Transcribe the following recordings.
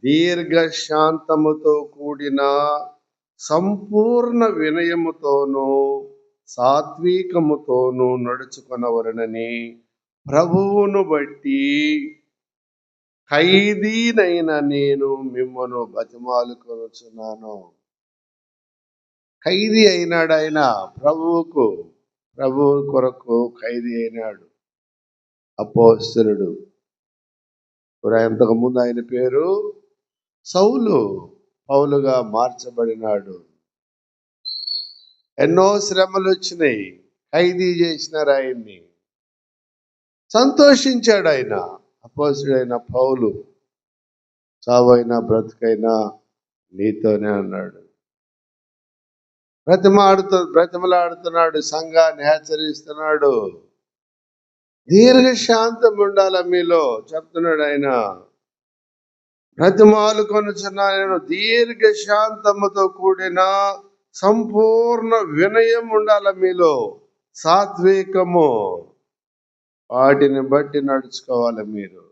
దీర్ఘశాంతముతో కూడిన సంపూర్ణ వినయముతోనూ సాత్వికముతోనూ నడుచుకొనవలెనని ప్రభువును బట్టి ఖైదీనైన నేను మిమ్మను బతిమాలుకొనుచున్నాను. ఖైదీ అయినాడు ఆయన, ప్రభువు కొరకు ఖైదీ అయినాడు. అపోస్తలుడు. ఇంతకు ముందు ఆయన పేరు సౌలు, పౌలుగా మార్చబడినాడు. ఎన్నో శ్రమలు వచ్చినాయి, ఖైదీ చేసినారు ఆయన్ని. సంతోషించాడు ఆయన. అపోస్తలుడైన పౌలు, చావైనా బ్రతుకైనా నీతోనే అన్నాడు. బ్రతిమలాడుతున్నాడు, సంఘాన్ని హెచ్చరిస్తున్నాడు. దీర్ఘశాంతం ఉండాల మీలో చెప్తున్నాడు ఆయన. బ్రతిమాలుకొనుచున్నా నేను, దీర్ఘశాంతముతో కూడిన సంపూర్ణ వినయం ఉండాల మీలో, సాత్వికము, వాటిని బట్టి నడుచుకోవాలి మీరు.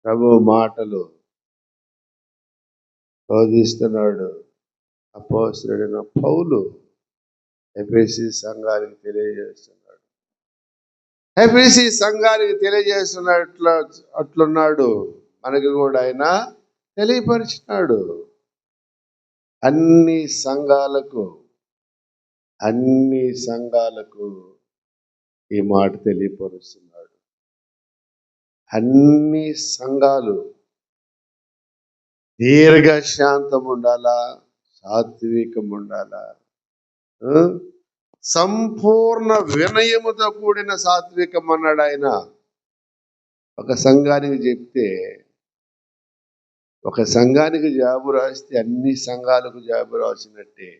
ప్రభు మాటలు బోధిస్తున్నాడు అపోస్తలుడైన పౌలు ఎఫెసీ సంఘానికి తెలియజేస్తున్నాడు. ఎఫెసీ సంఘానికి అట్లున్నాడు. మనకి కూడా ఆయన తెలియపరిచినాడు. అన్ని సంఘాలకు ఈ మాట తెలియపరుస్తున్నాడు. అన్ని సంఘాలు దీర్ఘశాంతం ఉండాలా, సాత్వికం ఉండాలా, సంపూర్ణ వినయముతో కూడిన సాత్వికం అన్నాడు ఆయన. ఒక సంఘానికి చెప్తే, ఒక సంఘానికి జాబు రాస్తే అన్ని సంఘాలకు జాబు రాసినట్టే.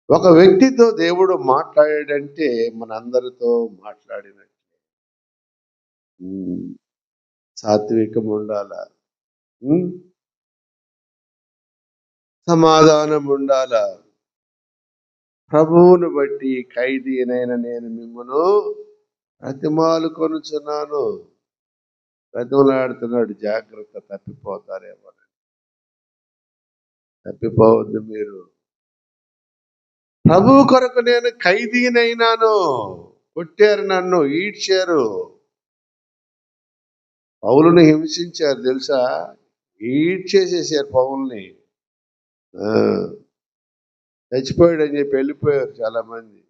ఒక వ్యక్తితో దేవుడు మాట్లాడాడంటే మనందరితో మాట్లాడినట్టే. సాత్వికం ఉండాలా, సమాధానం ఉండాలా. ప్రభువును బట్టి ఖైదీనైన నేను మిమ్మను బ్రతిమాలుకొనుచున్నాను. బ్రతిమలాడుతున్నాడు, జాగ్రత్త, తప్పిపోతారేమో. తప్పిపోవద్దు మీరు. ప్రభువు కొరకు నేను ఖైదీనైనాను. కొట్టారు, నన్ను ఈడ్చారు, పౌలుని హింసించారు తెలుసా. ఈడ్చేసేసారు పౌల్ని. చచ్చిపోయాడని చెప్పి వెళ్ళిపోయారు చాలా మంది.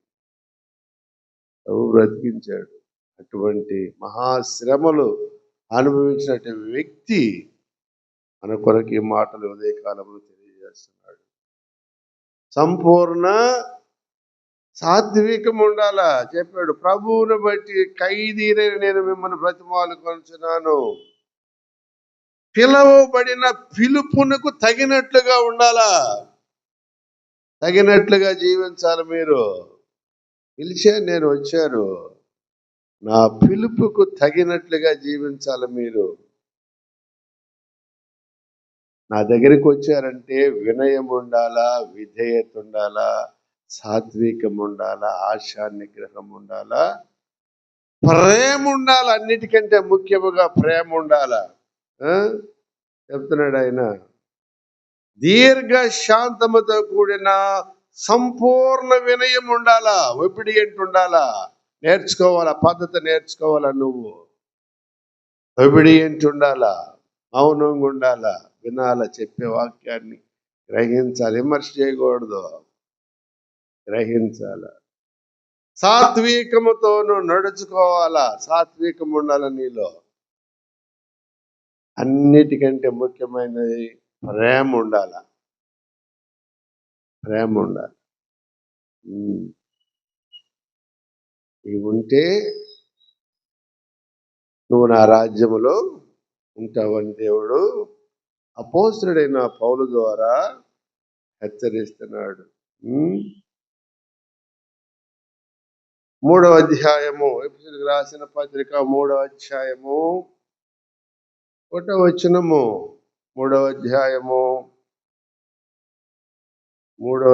ప్రభు బ్రతికించాడు. అటువంటి మహాశ్రమలు అనుభవించినటువంటి వ్యక్తి మన కొరకు ఈ మాటలు ఉదయకాలంలో తెలియజేస్తున్నాడు. సంపూర్ణ సాత్వికం ఉండాలా చెప్పాడు. ప్రభువును బట్టి ఖైదీనైన నేను మిమ్మల్ని బ్రతిమాలుకొనుచున్నాను. పిలువబడిన పిలుపునకు తగినట్లుగా ఉండాలా, తగినట్లుగా జీవించాలి మీరు. పిలిచాను, నేను వచ్చాను, నా పిలుపుకు తగినట్లుగా జీవించాలి మీరు. నా దగ్గరికి వచ్చారంటే వినయం ఉండాలా, విధేయత ఉండాలా, సాత్వికం ఉండాలా, ఆశా నిగ్రహం ఉండాలా, ప్రేమ ఉండాలి. అన్నిటికంటే ముఖ్యముగా ప్రేమ ఉండాలా. చెప్తున్నాడు ఆయన. దీర్ఘశాంతముతో కూడిన సంపూర్ణ వినయం ఉండాలా, ఒబిడియంట్ ఉండాలా. నేర్చుకోవాలా, పద్ధతి నేర్చుకోవాలా. నువ్వు ఒబిడియంట్ ఉండాలా, మౌనంగా ఉండాలా, వినాలా, చెప్పే వాక్యాన్ని గ్రహించాలి, విమర్శ చేయకూడదు, గ్రహించాల. సాత్వికముతోను నడుచుకోవాలా, సాత్వికం ఉండాల నీలో. అన్నిటికంటే ముఖ్యమైనది ప్రేమ ఉండాల, ప్రేమ ఉండాలి. ఇవి ఉంటే నువ్వు నా రాజ్యములో ఉంటావని దేవుడు అపోస్తలుడైన పౌలు ద్వారా హెచ్చరిస్తున్నాడు. 3వ అధ్యాయము, ఎఫెసీయులకు రాసిన పత్రిక 3వ అధ్యాయము 1వ వచనము. 3వ అధ్యాయము 1వ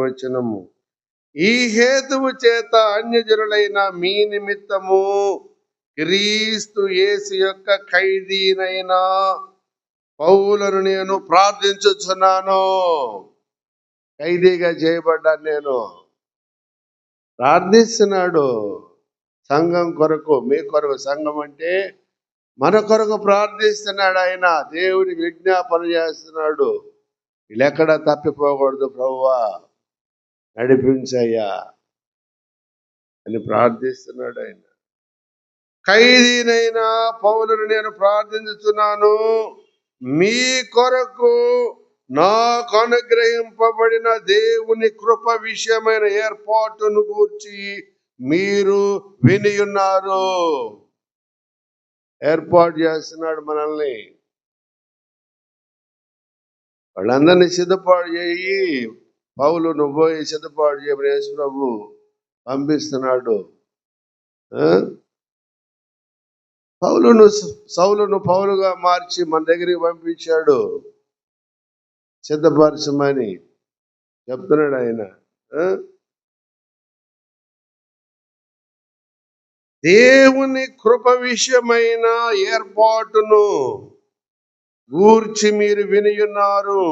వచనము. ఈ హేతువు చేత అన్యజనులైన మీ నిమిత్తము క్రీస్తు యేసు యొక్క ఖైదీనైన పౌలును నేను ప్రార్థించుచున్నాను. ఖైదీగా చేయబడ్డాను నేను. ప్రార్థిస్తున్నాడు సంఘం కొరకు, మీ కొరకు. సంఘం అంటే మన కొరకు ప్రార్థిస్తున్నాడు ఆయన. దేవుడికి విజ్ఞాపన చేస్తున్నాడు, వీళ్ళెక్కడ తప్పిపోకూడదు ప్రభువా, నడిపించయ్యా అని ప్రార్థిస్తున్నాడు ఆయన. ఖైదీనైనా పౌలును నేను ప్రార్థించుచున్నాను, మీ కొరకు నాకు అనుగ్రహింపబడిన దేవుని కృప విషయమైన ఏర్పాటును గూర్చి మీరు వినియున్నారు. ఏర్పాటు చేస్తున్నాడు మనల్ని. వాళ్ళందరినీ సిద్ధపాటు చేయి, పౌలు నువ్వు పోయి సిద్ధపాటు చేయమని యేసు ప్రభు పంపిస్తున్నాడు. సౌలును పౌలుగా మార్చి మన దగ్గరికి పంపించాడు, సిద్ధపరచమని చెప్తున్నాడు ఆయన. దేవుని కృప విషయమైన ఏర్పాటును గూర్చి మీరు వినియున్నారు.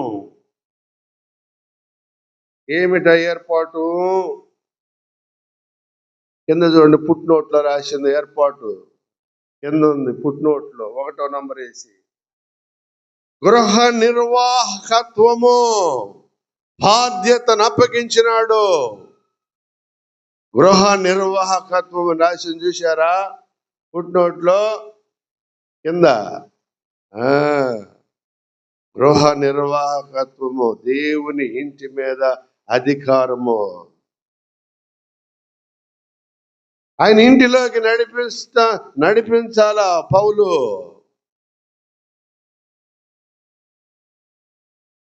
ఏమిట ఏర్పాటు? కింద చూడండి, పుట్నోట్లో రాసింది ఏర్పాటు. కింద ఉంది పుట్నోట్లో 1వ నంబర్ వేసి, గృహ నిర్వాహకత్వము బాధ్యతను అప్పగించినాడు. గృహ నిర్వాహకత్వం రాసి చూశారా పుట్నోట్లో కింద? గృహ నిర్వాహకత్వము, దేవుని ఇంటి మీద అధికారము. ఆయన ఇంటిలోకి నడిపించాలా పౌలు.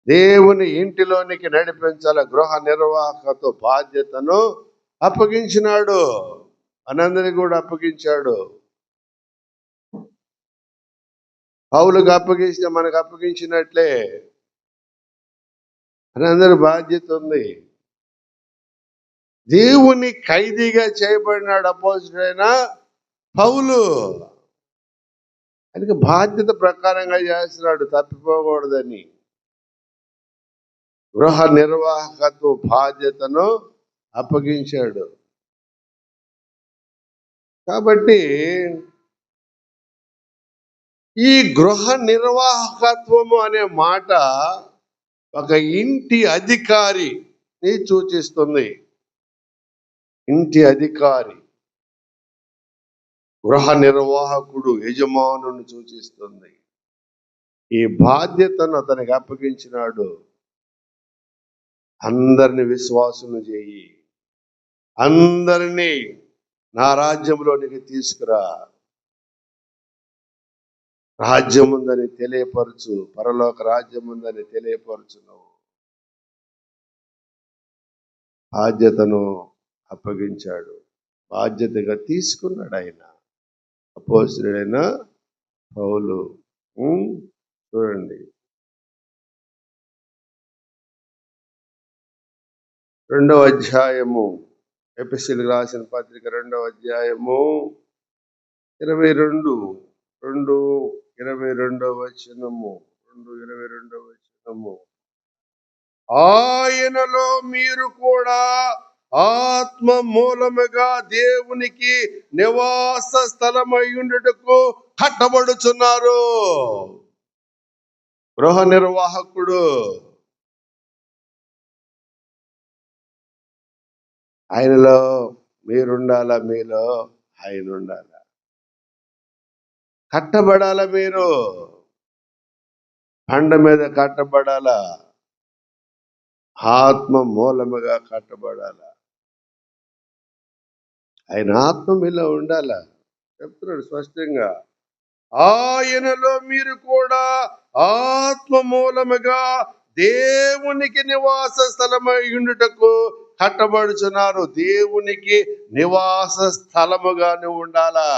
దేవుని ఇంటిలోనికి నడిపించాల. గృహ నిర్వాహకత్వ బాధ్యతను అప్పగించినాడు, మనందరినీ కూడా అప్పగించాడు. పౌలుకు అప్పగిస్తే మనకు అప్పగించినట్లే మనందరి బాధ్యత ఉంది. దేవుని ఖైదీగా చేయబడినాడు అపోస్తలుడైన పౌలు. ఆయనకి బాధ్యత ప్రకారంగా చేస్తున్నాడు, తప్పిపోకూడదని. గృహ నిర్వాహకత్వ బాధ్యతను అప్పగించాడు. కాబట్టి ఈ గృహ నిర్వాహకత్వము అనే మాట ఒక ఇంటి అధికారిని సూచిస్తుంది. ఇంటి అధికారి, గృహ నిర్వాహకుడు, యజమానుని సూచిస్తుంది. ఈ బాధ్యతను అతనికి అప్పగించినాడు. అందరిని విశ్వాసం చేయి, అందరినీ నా రాజ్యంలోనికి తీసుకురా, రాజ్యం ఉందని తెలియపరచు, పరలోక రాజ్యం ఉందని తెలియపరచు. నువ్వు బాధ్యతను అప్పగించాడు, బాధ్యతగా తీసుకున్నాడు ఆయన అపోస్తలుడైన పౌలు. చూడండి 2వ అధ్యాయము, ఎఫెసీయులకు రాసిన పత్రిక 2వ అధ్యాయము 22వ వచనము. ఆయనలో మీరు కూడా ఆత్మ మూలముగా దేవునికి నివాస స్థలమయ్యుండుటకు కట్టబడుచున్నారు. గృహ నిర్వాహకుడు ఆయనలో మీరుండాలా, మీలో ఆయన ఉండాలా, కట్టబడాలా. మీరు బండ మీద కట్టబడాలా, ఆత్మ మూలముగా కట్టబడాలా. ఆయన ఆత్మ మీలో ఉండాలా చెప్తున్నాడు స్పష్టంగా. ఆయనలో మీరు కూడా ఆత్మ మూలముగా దేవునికి నివాస స్థలమై ఉండుటకు కట్టబడుచున్నారు. దేవునికి నివాస స్థలముగానే ఉండాలా.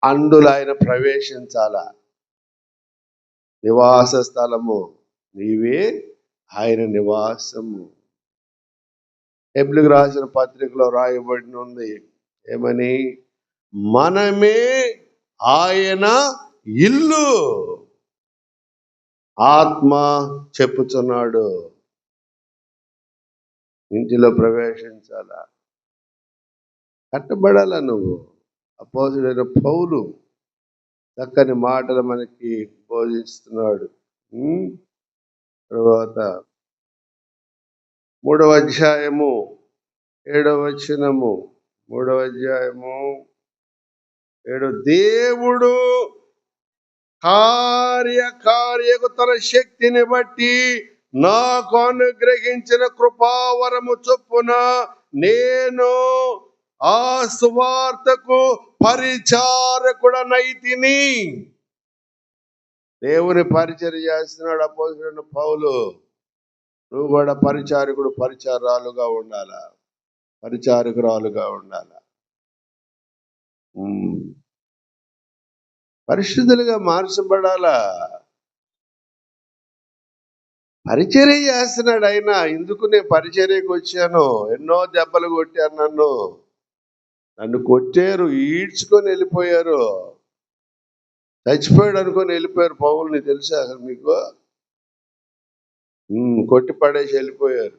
అందులో ఆయన ప్రవేశించాలా. నివాస స్థలము నీవే, ఆయన నివాసము. హెబ్రీయులకు రాసిన పత్రికలో రాయబడి ఉంది ఏమని? మనమే ఆయన ఇల్లు. ఆత్మ చెప్పుచున్నాడు, ఇంటిలో ప్రవేశించాలా, కట్టబడాలా. నువ్వు అపోస్తలుడైన పౌలు చక్కని మాటలు మనకి బోధిస్తున్నాడు. తర్వాత 3వ అధ్యాయము 7వ వచనము, 3వ అధ్యాయము 7, దేవుడు కార్యకు తన శక్తిని బట్టి నాకు అనుగ్రహించిన కృపావరము చొప్పున నేను ఆ సువార్తకు పరిచారకుడనైతిని. దేవుని పరిచర్య చేస్తున్నాడు అపోస్తలుడైన పౌలు. నువ్వు కూడా పరిచారకుడు, పరిచారాలుగా ఉండాలా, పరిచారకురాలుగా ఉండాలా. పరిశుద్ధులుగా మార్చబడాలా. పరిచర్య చేస్తున్నాడు ఆయన. ఇందుకు నేను పరిచర్యకు వచ్చాను. ఎన్నో దెబ్బలు కొట్టారు, నన్ను కొట్టారు, ఈడ్చుకొని వెళ్ళిపోయారు, చచ్చిపోయాడు అనుకొని వెళ్ళిపోయారు పౌలుని. తెలుసా అసలు మీకు? కొట్టి పడేసి వెళ్ళిపోయారు.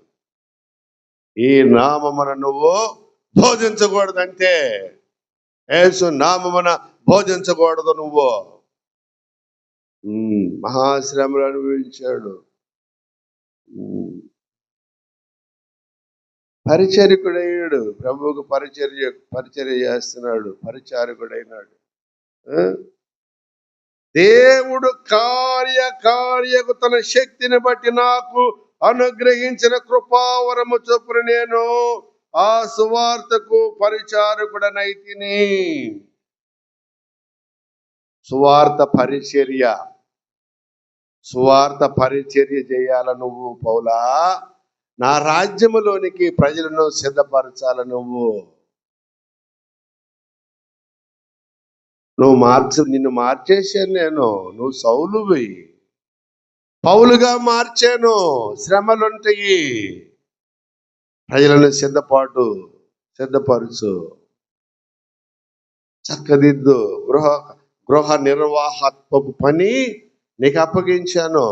ఈ నామమున నువ్వు బోధించకూడదంటే, యేసు నామమున బోధించకూడదు నువ్వు. మహాశ్రమలు అనుభవించాడు. పరిచర్యకుడయ్యాడు. ప్రభువుకు పరిచర్య చేస్తున్నాడు, పరిచారకుడైనాడు. దేవుడు కార్యకు తన శక్తిని బట్టి నాకు అనుగ్రహించిన కృపావరము చొప్పున నేను ఆ సువార్తకు పరిచారకుడనైతిని. సువార్త పరిచర్య చేయాల నువ్వు పౌలా. నా రాజ్యములోనికి ప్రజలను సిద్ధపరచాల నువ్వు. నిన్ను మార్చేశాను నేను. నువ్వు సౌలువి, పౌలుగా మార్చాను. శ్రమలుంటాయి, ప్రజలను సిద్ధపరచు, చక్కదిద్దు. గృహ నిర్వాహత్వపు పని నీకు అప్పగించాను.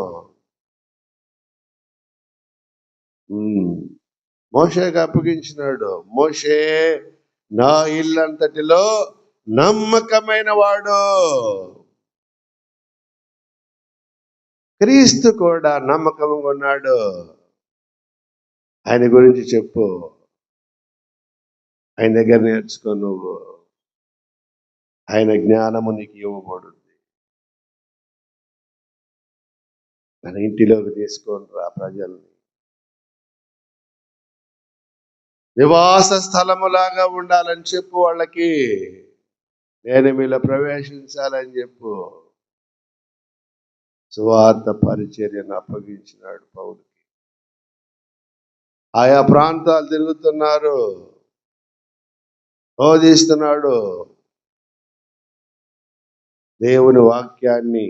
మోషేకి అప్పగించినాడు. మోషే నా ఇల్లంతటిలో నమ్మకమైన వాడు. క్రీస్తు కూడా నమ్మకంగా ఉన్నాడు. ఆయన గురించి చెప్పు, ఆయన దగ్గర నేర్చుకో నువ్వు. ఆయన జ్ఞానము నీకు ఇవ్వబడుతుంది. మన ఇంటిలోకి తీసుకొని రా ప్రజల్ని. నివాస స్థలములాగా ఉండాలని చెప్పు వాళ్ళకి. నేను మీలో ప్రవేశించాలని చెప్పు. సువార్త పరిచర్యను అప్పగించినాడు పౌలుకి. ఆయా ప్రాంతాలు తిరుగుతున్నారు, బోధిస్తున్నాడు. దేవుని వాక్యాన్ని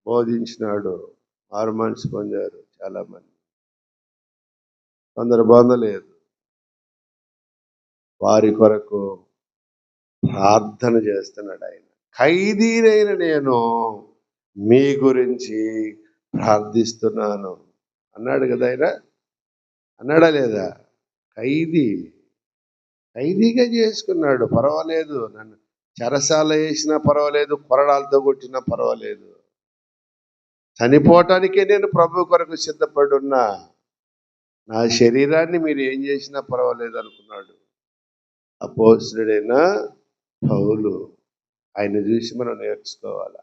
బోధించినాడు. మారు మనసు పొందారు చాలా మంది. కొందరు పొందలేదు. వారి కొరకు ప్రార్థన చేస్తున్నాడు ఆయన. ఖైదీనైన నేను మీ గురించి ప్రార్థిస్తున్నాను అన్నాడు కదా ఆయన. అన్నాడా లేదా? ఖైదీగా చేసుకున్నాడు. పర్వాలేదు, నన్ను చెరసాల వేసినా పర్వాలేదు, కొరడాలతో కొట్టినా పర్వాలేదు, చనిపోవటానికే నేను ప్రభు కొరకు సిద్ధపడి ఉన్నా, నా శరీరాన్ని మీరు ఏం చేసినా పర్వాలేదు అనుకున్నాడు అపోస్తలుడైన పౌలు. ఆయన చూసి మనం నేర్చుకోవాలా.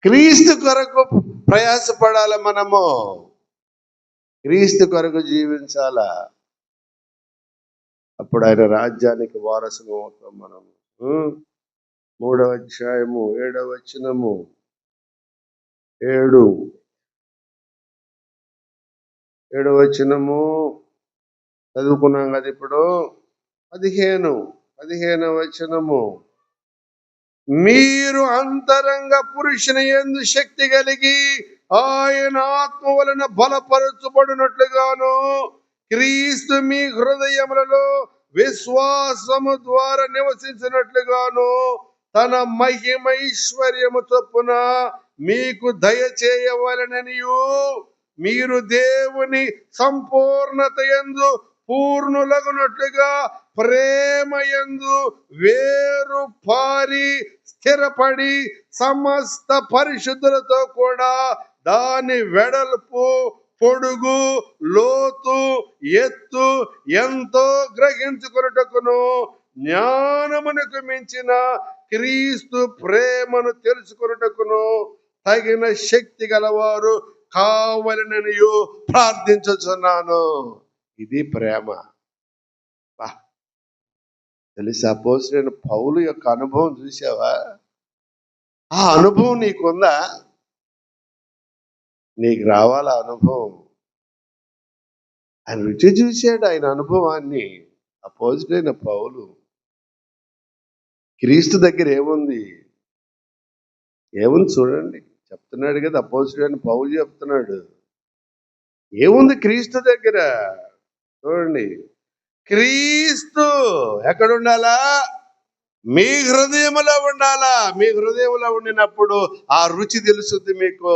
క్రీస్తు కొరకు ప్రయాసపడాల, మనము క్రీస్తు కొరకు జీవించాలా. అప్పుడు ఆయన రాజ్యానికి వారసులు అవుతాం మనం. 3వ అధ్యాయము 7వ వచనము 7వ వచనము చదువుకున్నాం కదా. ఇప్పుడు 15వ వచనము, మీరు అంతరంగ పురుషుని యందు శక్తి కలిగి ఆయన ఆత్మ వలన బలపరచబడినట్లుగాను క్రీస్తు మీ హృదయములలో విశ్వాసము ద్వారా నివసించినట్లుగాను తన మహిమైశ్వర్యము చొప్పున మీకు దయచేయవలెననియు మీరు దేవుని సంపూర్ణత యందు పూర్ణులగునట్లుగా ప్రేమయందు వేరు పారి స్థిరపడి సమస్త పరిశుద్ధులతో కూడా దాని వెడల్పు పొడుగు లోతు ఎత్తు ఎంతో గ్రహించుకొనుటకును జ్ఞానమునకు మించిన క్రీస్తు ప్రేమను తెలుసుకొనుటకును తగిన శక్తి గలవారు కావాలననియు ప్రార్థించుచున్నాను. ఇది ప్రేమ. తెలుసా, అపోస్తలుడైన పౌలు యొక్క అనుభవం చూసావా? ఆ అనుభవం నీకుందా? నీకు రావాల అనుభవం. ఆయన రుచి చూశాడు ఆయన అనుభవాన్ని. అపోస్తలుడైన పౌలు క్రీస్తు దగ్గర ఏముంది చూడండి, చెప్తున్నాడు కదా, అపోస్తలుడైన పౌలు చెప్తున్నాడు. ఏముంది క్రీస్తు దగ్గర చూడండి. క్రీస్తు ఎక్కడ ఉండాలా? మీ హృదయములో ఉండాలా. మీ హృదయంలో ఉండినప్పుడు ఆ రుచి తెలుస్తుంది మీకు.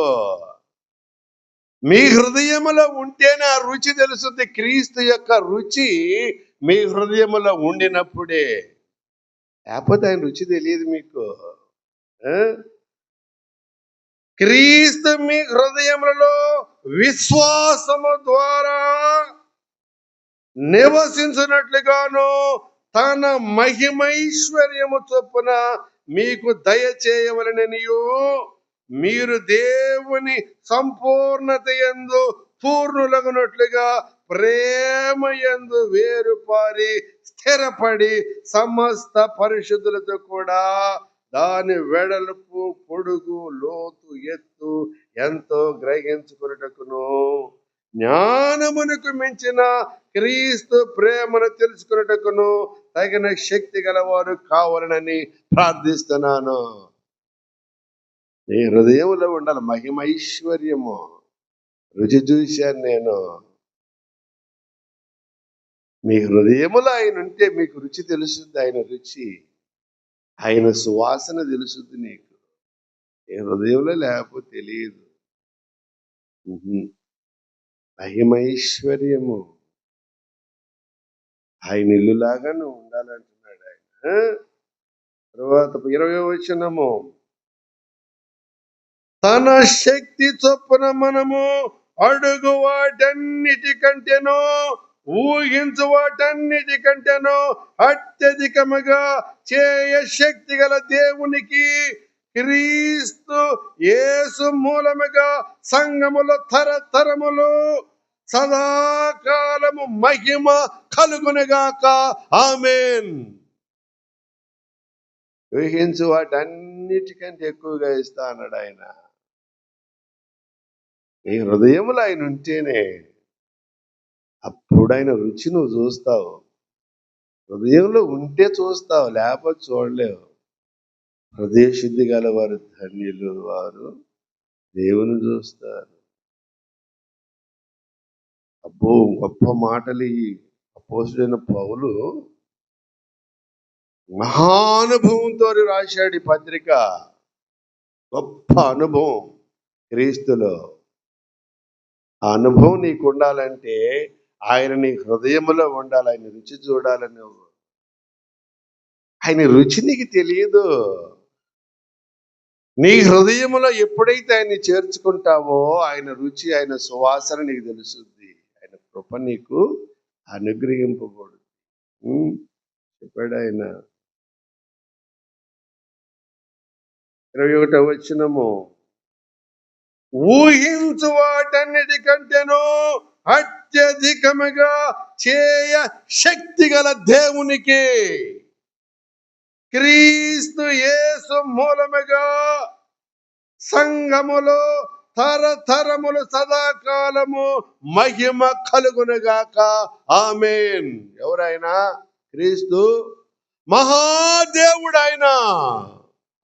మీ హృదయములో ఉంటేనే ఆ రుచి తెలుస్తుంది. క్రీస్తు యొక్క రుచి మీ హృదయములో ఉండినప్పుడే, లేకపోతే ఆయన రుచి తెలియదు మీకు. క్రీస్తు మీ హృదయములలో విశ్వాసము ద్వారా నివసించినట్లుగాను తన మహిమైశ్వర్యము చొప్పున మీకు దయచేయవలెననియు మీరు దేవుని సంపూర్ణత యందు పూర్ణులగునట్లుగా ప్రేమయందు వేరుపారి స్థిరపడి సమస్త పరిశుద్ధులతో కూడా దాని వెడల్పు పొడుగు లోతు ఎత్తు ఎంతో గ్రహించుకున్నటకును జ్ఞానమునకు మించిన క్రీస్తు ప్రేమను తెలుసుకున్నటకును తగిన శక్తి గలవారు కావాలనని ప్రార్థిస్తున్నాను. నీ హృదయంలో ఉండాలి మహిమైశ్వర్యము. రుచి చూశాను నేను. మీ హృదయములో ఆయన ఉంటే మీకు రుచి తెలుస్తుంది. ఆయన రుచి, ఆయన సువాసన తెలుస్తుంది నీకు. నీ హృదయంలో లేకపోతే తెలియదు. మహిమైశ్వర్యము ఆయన ఇల్లులాగా నువ్వు ఉండాలంటున్నాడు ఆయన. తర్వాత 20వ వచనము, తన శక్తి చొప్పున మనము అడుగు వాటన్నిటికంటేనో ఊహించు వాటన్నిటికంటేనో అత్యధికముగా చేయ శక్తి గల దేవునికి క్రీస్తు యేసు మూలముగా సంఘములో తరతరములు సదాకాలము మహిమ కలుగునుగాక. ఆమేన్. ఊహించు వాటన్నిటికంటే ఎక్కువగా ఇస్తా అన్నాడు ఆయన. నీ హృదయములో ఆయన ఉంటేనే అప్పుడు ఆయన రుచి నువ్వు చూస్తావు. హృదయంలో ఉంటే చూస్తావు, లేకపోతే చూడలేవు. హృదయ శుద్ధి గల వారు ధన్యులు, వారు దేవుని చూస్తారు. అబ్బో, గొప్ప మాటలు ఈ అపోస్తలుడైన పౌలు మహానుభవంతో రాశాడు ఈ పత్రిక. గొప్ప అనుభవం క్రీస్తులో. ఆ అనుభవం నీకు ఉండాలంటే ఆయన నీ హృదయములో ఉండాలి. ఆయన రుచి చూడాలి నువ్వు. ఆయన రుచి నీకు తెలియదు. నీ హృదయములో ఎప్పుడైతే ఆయన్ని చేర్చుకుంటావో ఆయన రుచి, ఆయన సువాసన నీకు తెలుస్తుంది. ఆయన కృప నీకు అనుగ్రహింపకూడదు. చెప్పాడు ఆయన. 21వ వచనము, ఊహించు వాటన్నిటికంటేనో అత్యధికముగా చేయ శక్తి గల దేవునికి క్రీస్తు యేసు మూలముగా సంఘములో తరతరములు సదాకాలము మహిమ కలుగునుగాక. ఆమేన్. ఎవరైనా? క్రీస్తు మహాదేవుడైనా.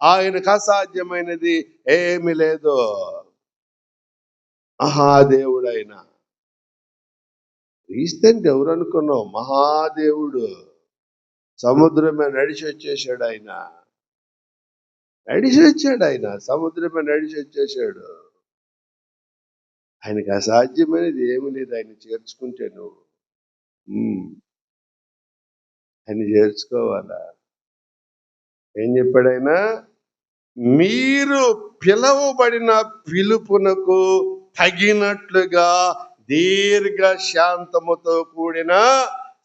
ఆయనకు అసాధ్యమైనది ఏమి లేదు. మహాదేవుడైన క్రీస్తు అంటే ఎవరు అనుకున్నావు? మహాదేవుడు. సముద్రమే నడిచి వచ్చేసాడు ఆయన. సముద్రమే నడిచి వచ్చేసాడు. ఆయనకి అసాధ్యమైనది ఏమి లేదు. ఆయన చేర్చుకుంటే నువ్వు ఆయన చేర్చుకోవాలా? ఏం చెప్పాడు ఆయన? మీరు పిలవబడిన పిలుపునకు తగినట్లుగా దీర్ఘ శాంతముతో కూడిన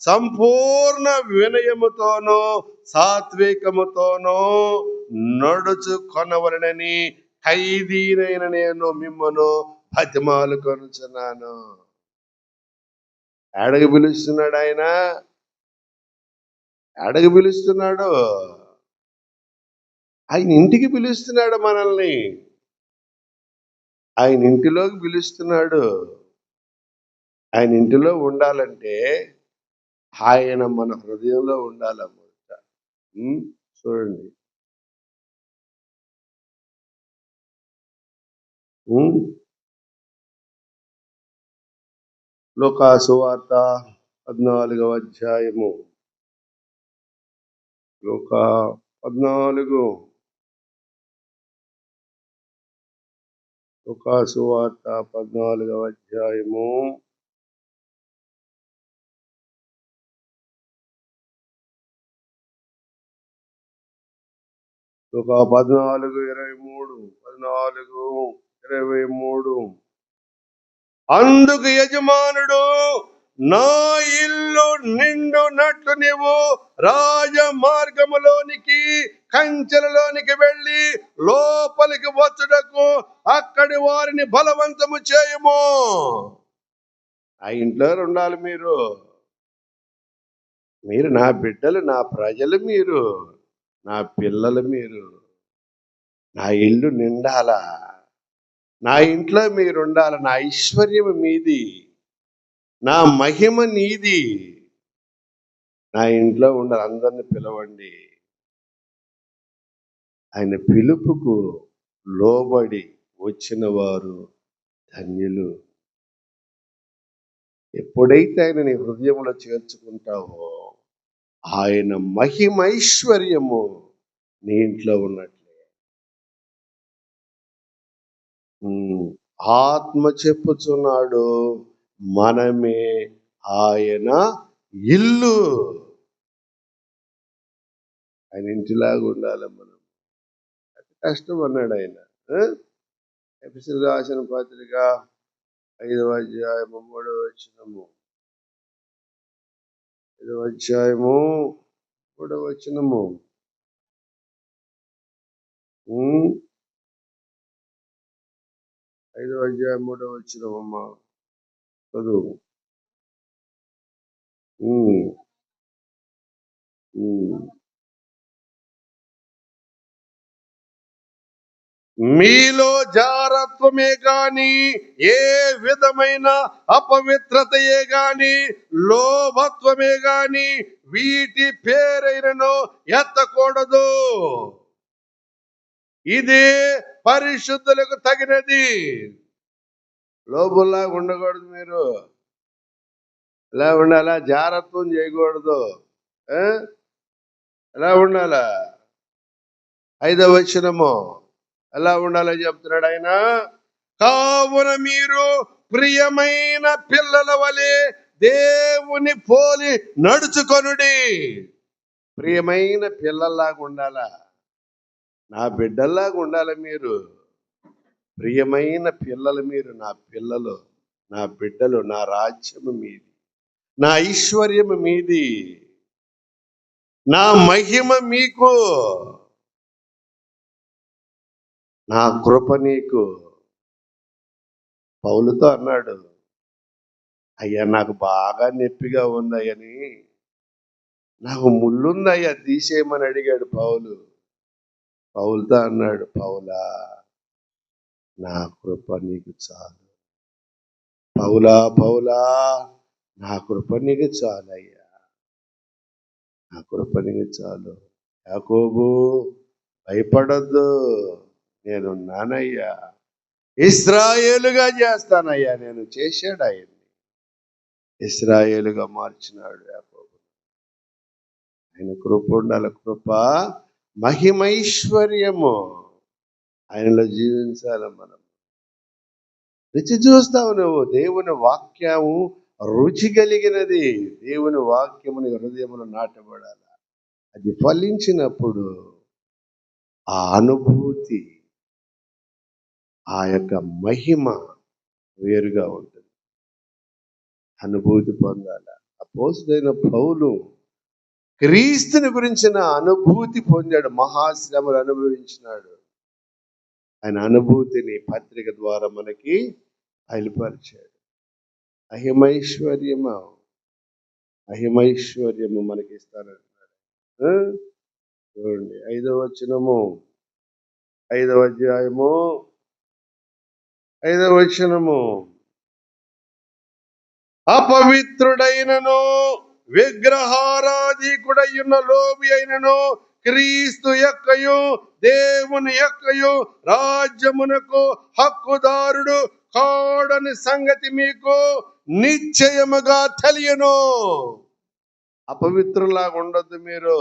సంపూర్ణ వినయముతోనూ సాత్వికముతోనూ నడుచుకొనవలనని ఖైదీనైన నేను మిమ్మను బతిమాలుకొనుచున్నాను. ఏడకి పిలుస్తున్నాడు ఆయన? ఏడకి పిలుస్తున్నాడు? ఆయన ఇంటికి పిలుస్తున్నాడు మనల్ని. ఆయన ఇంటిలోకి పిలుస్తున్నాడు. ఆయన ఇంటిలో ఉండాలంటే ఆయన మన హృదయంలో ఉండాలన్నమాట. చూడండి, లూకాసు వార్త 14వ అధ్యాయము. లూకా 14. లూకాసు వార్త 14వ అధ్యాయము. లూకా 14:23. అందుకు యజమానుడు, నా ఇల్లు నిండునట్లు నీవు రాజమార్గములోనికి కంచెలలోనికి వెళ్ళి లోపలికి వచ్చుటకు అక్కడి వారిని బలవంతము చేయము. ఆ ఇంట్లో ఉండాలి మీరు. నా బిడ్డలు, నా ప్రజలు, నా పిల్లలు, నా ఇల్లు నిండాలా? నా ఇంట్లో మీరు ఉండాలి. నా ఐశ్వర్యం మీది, నా మహిమ నీది. నా ఇంట్లో ఉండాలి. అందరిని పిలవండి. ఆయన పిలుపుకు లోబడి వచ్చిన వారు ధన్యులు. ఎప్పుడైతే ఆయన నీ హృదయంలో చేర్చుకుంటావో ఆయన మహిమైశ్వర్యము నీ ఇంట్లో ఉన్నట్లే. ఆత్మ చెప్పుచున్నాడు, మనమే ఆయన ఇల్లు. ఆయన ఇంటిలాగా ఉండాలి మనం. కష్టం అన్నాడు ఆయన. ఎఫెసీయులకు రాసిన పత్రిక 5వ అధ్యాయము 3వ వచనము. 5వ అధ్యాయము 3వ వచనము. 5వ అధ్యాయం 3వ వచనమమ్మా, చదువు. మీలో జారత్వమే గాని, ఏ విధమైన అపవిత్రతయే గాని, లోభత్వమే గాని వీటి పేరైనను ఎత్తకూడదు. ఇది పరిశుద్ధులకు తగినది. లోబుల్లాగా ఉండకూడదు. మీరు ఎలా ఉండాలా? జారత్వం చేయకూడదు. ఎలా ఉండాలా? 5వ వచనము ఎలా ఉండాలని చెప్తున్నాడు ఆయన. కావున మీరు ప్రియమైన పిల్లల వలె దేవుని పోలి నడుచుకొనుడి. ప్రియమైన పిల్లల్లాగా ఉండాలా? నా బిడ్డల్లాగా ఉండాలి మీరు. ప్రియమైన పిల్లలు మీరు. నా పిల్లలు, నా బిడ్డలు. నా రాజ్యము మీది, నా ఐశ్వర్యము మీది, నా మహిమ మీకు, నా కృప నీకు. పౌలుతో అన్నాడు, అయ్యా నాకు బాగా నొప్పిగా ఉందయ్యని, నాకు ముళ్ళుందయ్యా తీసేయమని అడిగాడు పౌలు. పౌలుతో అన్నాడు, పౌలా నా కృప నీకు చాలు. పౌలా నా కృప నీకు చాలయ్యా, నా కృప నీకు చాలు. యాకోబు భయపడొద్దు, నేనున్నానయ్యా, ఇశ్రాయేలుగా చేస్తానయ్యా. నేను చేశాడు ఆయన. ఇశ్రాయేలుగా మార్చినాడు యాకోబు. ఆయన కృప ఉండాలి. కృప మహిమైశ్వర్యము ఆయనలో జీవించాలి. మనం రుచి చూస్తావు. నువ్వు దేవుని వాక్యము రుచి కలిగినది. దేవుని వాక్యముని హృదయమును నాటబడాలి. అది ఫలించినప్పుడు ఆ అనుభూతి, ఆ యొక్క మహిమ వేరుగా ఉంటుంది. అనుభూతి పొందాలి. అపోస్తలుడైన పౌలు క్రీస్తుని గురించిన అనుభూతి పొందాడు. మహాశ్రమలు అనుభవించినాడు. ఆయన అనుభూతిని పత్రిక ద్వారా మనకి బయలుపరిచాడు. అహిమైశ్వర్యము మనకి ఇస్తానంటున్నాడు. చూడండి 5వ వచనము, 5వ అధ్యాయము 5వ వచనము. అపవిత్రుడైనను విగ్రహారాధికుడైన లోబి అయినను క్రీస్తు యొక్కయు దేవుని యొక్కయు రాజ్యమునకు హక్కుదారుడు కాడని సంగతి మీకు నిశ్చయముగా తెలియను. అపవిత్రులాగా ఉండొద్దు మీరు.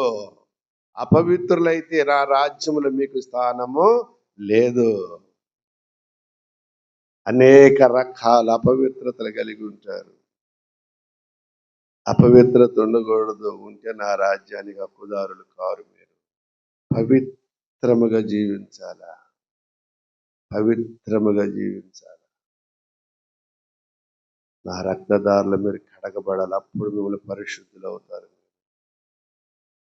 అపవిత్రులైతే నా రాజ్యములో మీకు స్థానము లేదు. అనేక రకాల అపవిత్రతలు కలిగి ఉంటారు. అపవిత్రత ఉండకూడదు. ఉంటే నా రాజ్యానికి హక్కుదారులు కారు మీరు. పవిత్రముగా జీవించాలా. పవిత్రముగా జీవించాలి. నా రక్తదారులు మీరు కడగబడాలి. అప్పుడు మిమ్మల్ని పరిశుద్ధులు అవుతారు.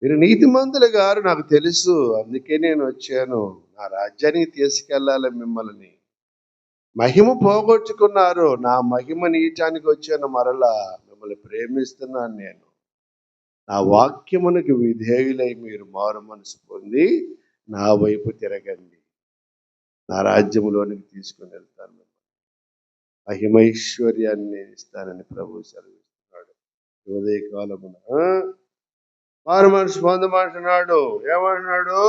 మీరు నీతిమంతులు గారు నాకు తెలుసు, అందుకే నేను వచ్చాను. నా రాజ్యానికి తీసుకెళ్ళాలి మిమ్మల్ని. మహిమ పోగొట్టుకున్నారు, నా మహిమ నీటానికి వచ్చాను. మరలా మిమ్మల్ని ప్రేమిస్తున్నాను నేను. నా వాక్యమునకు విధేయులై మీరు మారు మనసు పొంది నా వైపు తిరగండి. నా రాజ్యములోనికి తీసుకుని వెళ్తాను. మహిమైశ్వర్యాన్ని నేను ఇస్తానని ప్రభు సెలవిస్తున్నాడు. ఉదయకాలమున మారు మనసు పొందమంటున్నాడు. ఏమంటున్నాడు?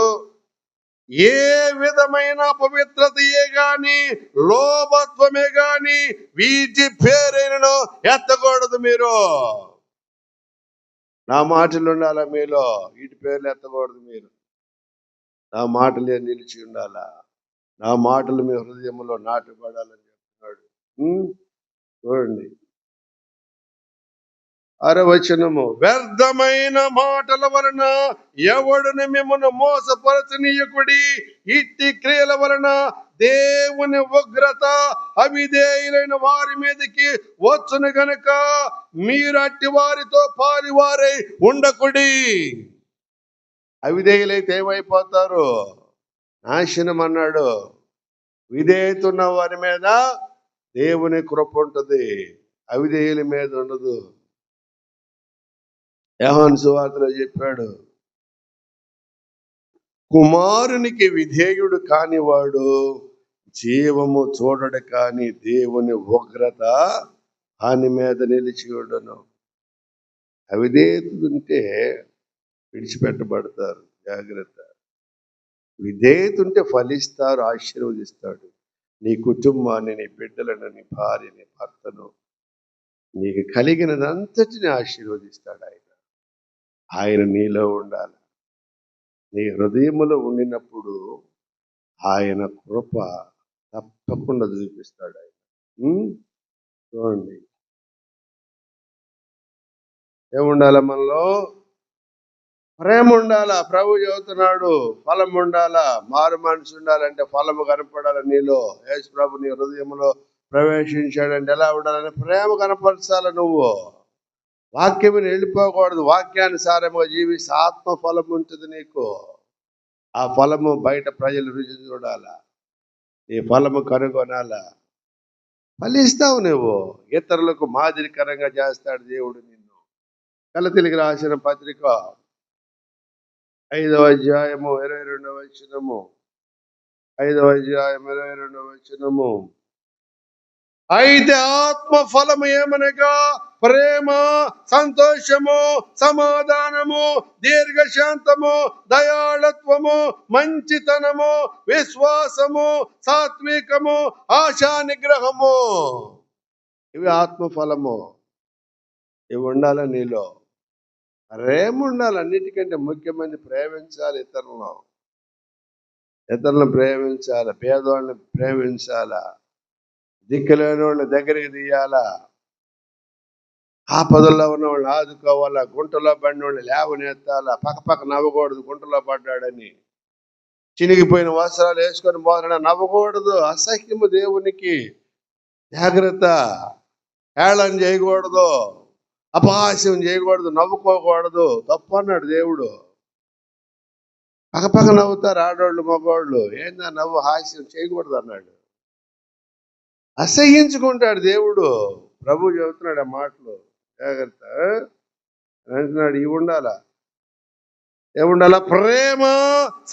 ఏ విధమైన పవిత్రతయే గాని లోభత్వమే గాని వీటి పేరైనను ఎత్తకూడదు. మీరు నా మాటలు ఉండాలా మీలో. వీటి పేర్లు ఎత్తకూడదు. మీరు నా మాటలే నిలిచి ఉండాలా. నా మాటలు మీ హృదయంలో నాటబడాలని చెప్తున్నాడు. చూడండి 6వ వచనము. వ్యర్థమైన మాటల వలన ఎవడుని మిమ్మల్ని మోసపరచనీయకుడి. ఇట్టి క్రియల వలన దేవుని ఉగ్రత అవిధేయులైన వారి మీదకి వచ్చును గనుక మీరు అట్టి వారితో పాలివారై ఉండకుడి. అవిధేయులైతే ఏమైపోతారు? నాశనం అన్నాడు. విధేయత ఉన్న వారి మీద దేవుని కృప ఉంటుంది, అవిధేయుల మీద ఉండదు. యోహాను సువార్తలో చెప్పాడు, కుమారునికి విధేయుడు కానివాడు జీవము చూడడు, కానీ దేవుని ఉగ్రత ఆయన మీద నిలిచి ఉండను. అవిధేయత ఉంటే విడిచిపెట్టబడతారు. జాగ్రత్త. విధేయత ఉంటే ఫలిస్తారు, ఆశీర్వదిస్తాడు. నీ కుటుంబాన్ని, నీ బిడ్డలను, నీ భార్యని, భర్తను, నీకు కలిగినదంతటిని ఆశీర్వదిస్తాడు ఆయన. ఆయన నీలో ఉండాలి. నీ హృదయములో ఉండినప్పుడు ఆయన కృప తప్పకుండా చూపిస్తాడు ఆయన. చూడండి, ఏముండాల మనలో? ప్రేమ ఉండాలా. ప్రభు చెబుతున్నాడు, ఫలం ఉండాలా. మారు మనసు ఉండాలంటే ఫలము కనపడాలి నీలో. యేసు ప్రభు నీ హృదయంలో ప్రవేశించాడంటే ఎలా ఉండాలని? ప్రేమ కనపరచాల. నువ్వు వాక్యముని వెళ్ళిపోకూడదు. వాక్యానుసారముగా జీవిస్తే ఆత్మ ఫలం ఉంటుంది నీకు. ఆ ఫలము బయట ప్రజలు రుచి చూడాలా. ఈ ఫలము కనుగొనాలా. ఫలిస్తావు నువ్వు. ఇతరులకు మాదిరికరంగా చేస్తాడు దేవుడు నిన్ను. గలతీయులకు రాసిన పత్రిక 5వ అధ్యాయము 22వ వచనము. 5వ అధ్యాయం 22వ వచనము. అయితే ఆత్మ ఫలము ఏమనగా ప్రేమ, సంతోషము, సమాధానము, దీర్ఘశాంతము, దయాళత్వము, మంచితనము, విశ్వాసము, సాత్వికము, ఆశా నిగ్రహము. ఇవి ఆత్మ ఫలము. ఇవి ఉండాలా నీలో. ప్రేమ ఉండాలి. అన్నిటికంటే ముఖ్యమైనది ప్రేమించాలి ఇతరులను ప్రేమించాలి, పేదవాళ్ళని ప్రేమించాలా, దిక్కులేని వాళ్ళని దగ్గరికి తీయాలా, ఆపదల్లో ఉన్న వాళ్ళని ఆదుకోవాలా, గుంటలో పడిన వాళ్ళని లేవనెత్తాలా. పక్క నవ్వకూడదు గుంటలో పడ్డాడని. చినిగిపోయిన వస్త్రాలు వేసుకొని పోతాడ నవ్వకూడదు. అసహ్యము దేవునికి. జాగ్రత్త. హేళన చేయకూడదు, అపహాస్యం చేయకూడదు, నవ్వుకోకూడదు. తప్పు అన్నాడు దేవుడు. పక్క నవ్వుతారు ఆడవాళ్ళు మగవాళ్ళు. ఏందా నవ్వు, హాస్యం చేయకూడదు అన్నాడు. అసహ్యించుకుంటాడు దేవుడు. ప్రభు చెబుతున్నాడు ఆ మాటలు. జాగ్రత్త అంటున్నాడు. ఇవి ఉండాలా. ఏముండాల? ప్రేమ,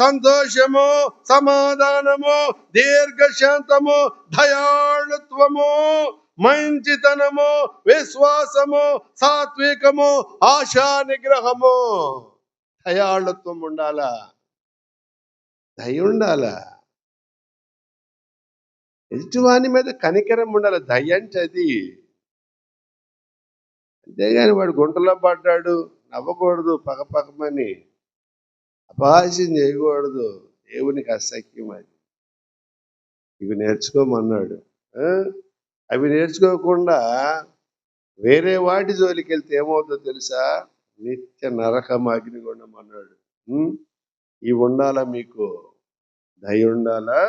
సంతోషము, సమాధానము, దీర్ఘశాంతము, దయాళుత్వము, మంచితనము, విశ్వాసము, సాత్వికము, ఆశా నిగ్రహము. దయాళుత్వం ఉండాలా, దయ ఉండాలా, ఎదుటివాని మీద కనికరం ఉండాలి. దయ అంటే అది. అంతేగాని వాడు గుంటలో పడ్డాడు నవ్వకూడదు, పక్కమని అపహాస్యం చేయకూడదు. దేవునికి అసఖ్యం అది. ఇవి నేర్చుకోమన్నాడు. అవి నేర్చుకోకుండా వేరే వాటి జోలికి వెళ్తే ఏమవుతుందో తెలుసా? నిత్య నరకం అగ్నిగుండం అన్నాడు. ఇవి ఉండాలా మీకు. దయ ఉండాలా,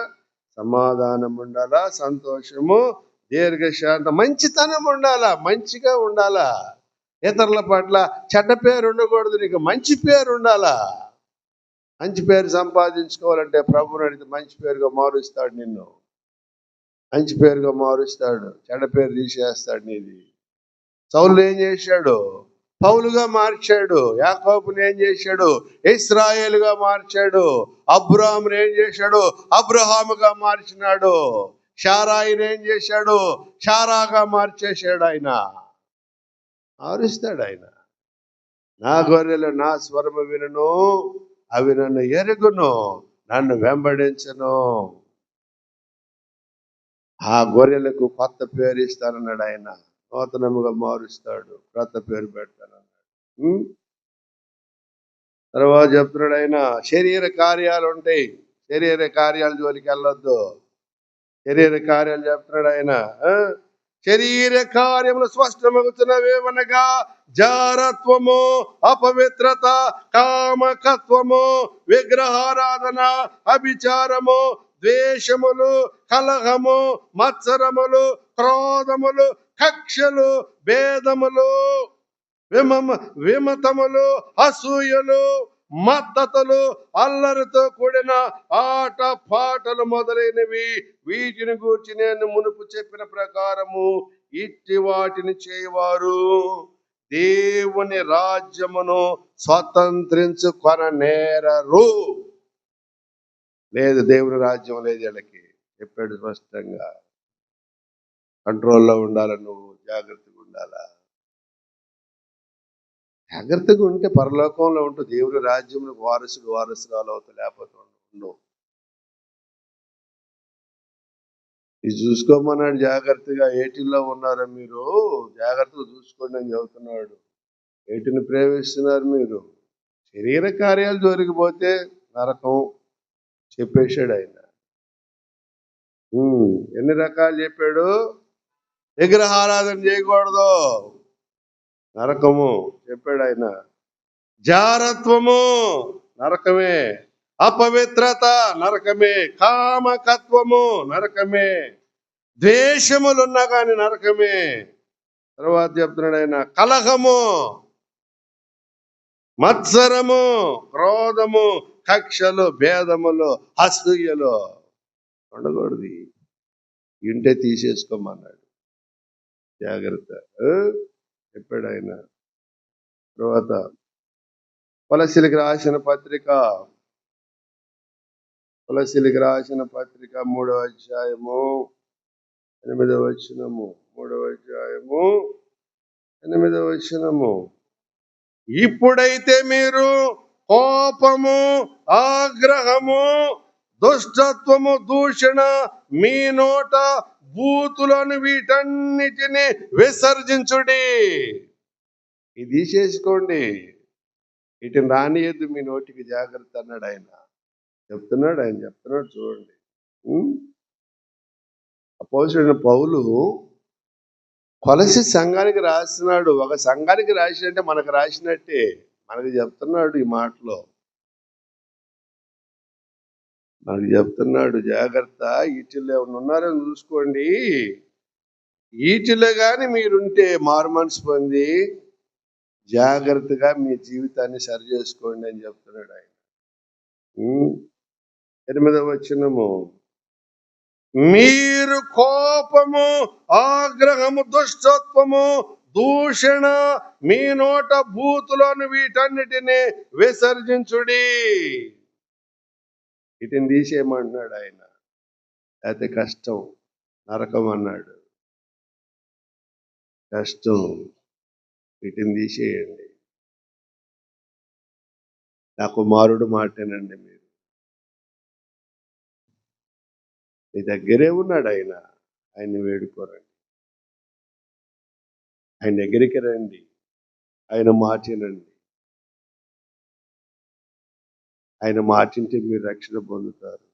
సమాధానం ఉండాలా, సంతోషము, దీర్ఘశాంతం, మంచితనం ఉండాలా, మంచిగా ఉండాలా. ఇతరుల పట్ల చెడ్డ పేరు ఉండకూడదు. నీకు మంచి పేరు ఉండాలా. మంచి పేరు సంపాదించుకోవాలంటే ప్రభువుని అడిగితే మంచి పేరుగా మారుస్తాడు నిన్ను. మంచి పేరుగా మారుస్తాడు, చెడ్డ పేరు తీసేస్తాడు నీది. సౌలు ఏం చేశాడు? పౌలుగా మార్చాడు. యాకోబుని ఏం చేశాడు? ఇశ్రాయేలుగా మార్చాడు. అబ్రాహాముని ఏం చేశాడు? అబ్రహాముగా మార్చినాడు. షారాయిని ఏం చేశాడు? షారాగా మార్చేశాడు. ఆయన మారుస్తాడు. ఆయన నా గొర్రెలు నా స్వరము వినును, అవి నన్ను ఎరుగును, నన్ను వెంబడించను. ఆ గొర్రెలకు కొత్త పేరు ఇస్తానన్నాడు ఆయన. నూతనముగా మారుస్తాడు, కొత్త పేరు పెడతానన్నాడు. తర్వాత చెప్తున్నాడు ఆయన, శరీర కార్యాలు ఉంటాయి, శరీర కార్యాల జోలికి వెళ్ళొద్దు. శరీర కార్యాలు చెప్తున్నాడు ఆయన. శరీర కార్యములు స్పష్టమవుతున్నవేమనగా జారత్వము, అపవిత్రత, కామకత్వము, విగ్రహారాధన, అభిచారము, ద్వేషములు, కలహము, మత్సరములు, క్రోధములు, కక్షలు, భేదములు, విమతములు, అసూయలు, మద్దతులు, అల్లరితో కూడిన ఆట పాటలు మొదలైనవి. వీటిని గూర్చి నేను మునుపు చెప్పిన ప్రకారము ఇట్టి వాటిని చేయవారు దేవుని రాజ్యమును స్వతంత్రించుకొననేరరు. లేదు, దేవుని రాజ్యం లేదు వీళ్ళకి. చెప్పాడు స్పష్టంగా. కంట్రోల్లో ఉండాలి, నువ్వు జాగ్రత్తగా ఉండాలా. జాగ్రత్తగా ఉంటే పరలోకంలో ఉంటూ దేవుని రాజ్యంలో వారసురాలు అవుతా. లేకపోతే ఉండవు. ఇది చూసుకోమన్నాడు జాగ్రత్తగా. ఏటిల్లో ఉన్నారా మీరు? జాగ్రత్తగా చూసుకోండి అని చెబుతున్నాడు. ఏటిని ప్రేమిస్తున్నారు మీరు? శరీర కార్యాలు జోలికిపోతే నరకం చెప్పేశాడు ఆయన. ఎన్ని రకాలు చెప్పాడు? విగ్రహారాధన చేయకూడదు, నరకము చెప్పాడు ఆయన. జారత్వము నరకమే, అపవిత్రత నరకమే, కామకత్వము నరకమే, ద్వేషములున్నా కానీ నరకమే. తర్వాత చెప్తున్నాడు ఆయన, కలహము, మత్సరము, క్రోధము, కక్షలు, భేదములు, అసూయలు ఉండకూడదు. ఇంటే తీసేసుకోమన్నాడు. జాగ్రత్త చెప్పాడు ఆయన. తర్వాత కొలస్సీలకు రాసిన పత్రిక 3వ అధ్యాయము 8వ వచనము. 3వ అధ్యాయము 8వ వచనము. ఇప్పుడైతే మీరు కోపము, ఆగ్రహము, దుష్టత్వము, దూషణ, మీ నోట బూతులను వీటన్నిటిని విసర్జించుడి. ఇది తీసేసుకోండి, వీటిని రానియద్దు మీ నోటికి, జాగ్రత్త అన్నాడు ఆయన. చెప్తున్నాడు చూడండి. అపోస్తలుడైన పౌలు కొలసి సంఘానికి రాస్తున్నాడు. ఒక సంఘానికి రాసినట్టే మనకు రాసినట్టే మనకు చెప్తున్నాడు. ఈ మాటలో మనకు చెప్తున్నాడు, జాగ్రత్త, వీటిల్లో ఎవరు ఉన్నారని చూసుకోండి. వీటిలో కానీ మీరుంటే మారు మనసు పొంది జాగ్రత్తగా మీ జీవితాన్ని సరి చేసుకోండి అని చెప్తున్నాడు ఆయన. 8వ వచనము, మీరు కోపము, ఆగ్రహము, దుష్టత్వము, దూషణ, మీ నోట బూతులను వీటన్నిటిని విసర్జించుడి. వీటిని తీసేయమంటున్నాడు ఆయన. అయితే కష్టం, నరకం అన్నాడు. కష్టం, వీటిని తీసేయండి. నా కుమారుడు మాటేనండి. మీరు మీ దగ్గరే ఉన్నాడు ఆయన. ఆయన్ని వేడుకోరండి, ఆయన దగ్గరికి రండి, ఆయన మాటినండి. ఆయన మాటింటే మీరు రక్షణ పొందుతారు.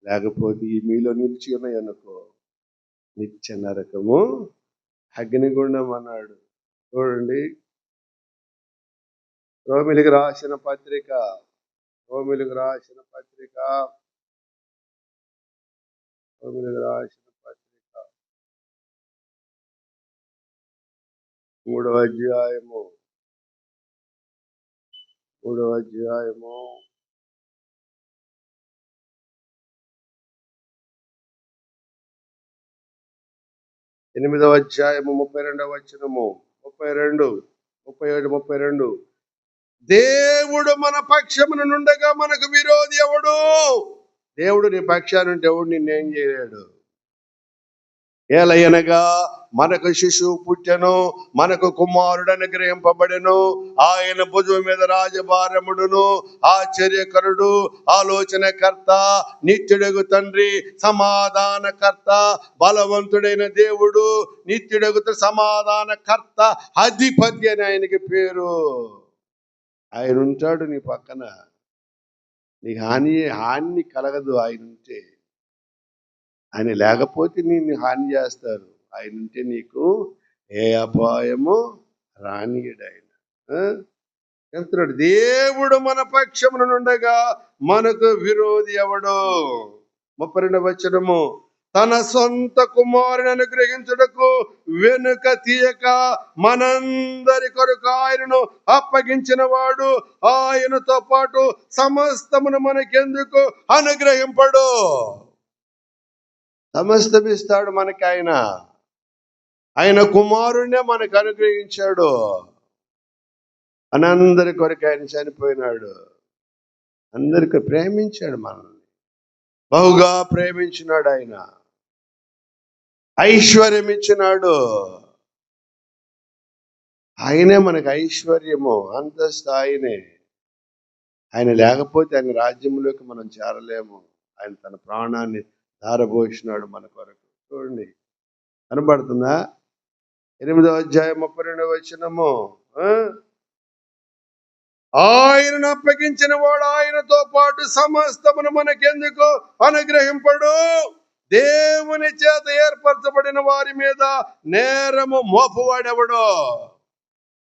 లేకపోతే ఈ మీలో నిలిచి ఉన్నాయనుకో, నిత్య నరకము, అగ్నిగుండం అన్నాడు. చూడండి, రోమిలికి రాసిన పత్రిక 3వ అధ్యాయము 8వ అధ్యాయము 32వ వచనము, 32 దేవుడు మన పక్షమున నుండగా మనకు విరోధి ఎవడు? దేవుడు నీ పక్షానుంటే ఎవడు నిన్నేం చేయలేడు. ఏలయనగా మనకు శిశువు పుట్టెను, మనకు కుమారుడు అనుగ్రహింపబడెను, ఆయన భుజం మీద రాజభారముడును, ఆశ్చర్యకరుడు, ఆలోచనకర్త, నిత్యుడగు తండ్రి, సమాధానకర్త, బలవంతుడైన దేవుడు, నిత్యుడగు సమాధానకర్త, అధిపతి అని ఆయనకి పేరు. ఆయన ఉంటాడు నీ పక్కన. నీకు హాని కలగదు ఆయన ఉంటే. ఆయన లేకపోతే నిన్ను హాని చేస్తారు. ఆయన ఉంటే నీకు ఏ అపాయము రానియడు ఆయన. చెప్తున్నాడు, దేవుడు మన పక్షమున నుండగా మనకు విరోధి ఎవడు? 32వ వచనము, తన సొంత కుమారుని అనుగ్రహించుటకు వెనుక తీయక మనందరి కొరకు ఆయనను అప్పగించిన వాడు ఆయనతో పాటు సమస్తమును మనకెందుకు అనుగ్రహింపడు? సమస్తమిస్తాడు మనకి ఆయన. ఆయన కుమారుణ్ణే మనకు అనుగ్రహించాడు. అనందరి కొరకు ఆయన చనిపోయినాడు. అందరికి ప్రేమించాడు, మనల్ని బహుగా ప్రేమించినాడు. ఆయన ఐశ్వర్యం ఇచ్చినాడు. ఆయనే మనకు ఐశ్వర్యము, అంతస్తు ఆయనే. ఆయన లేకపోతే ఆయన రాజ్యంలోకి మనం చేరలేము. ఆయన తన ప్రాణాన్ని ధారపోసినాడు మన కొరకు. చూడండి, కనబడుతుందా? 8వ అధ్యాయం 32వ వచనము, ఆయనను అప్పగించిన వాడు ఆయనతో పాటు సమస్తమును మనకెందుకు అనుగ్రహింపడు? దేవుని చేత ఏర్పరచబడిన వారి మీద నేరము మోపువాడెవడు?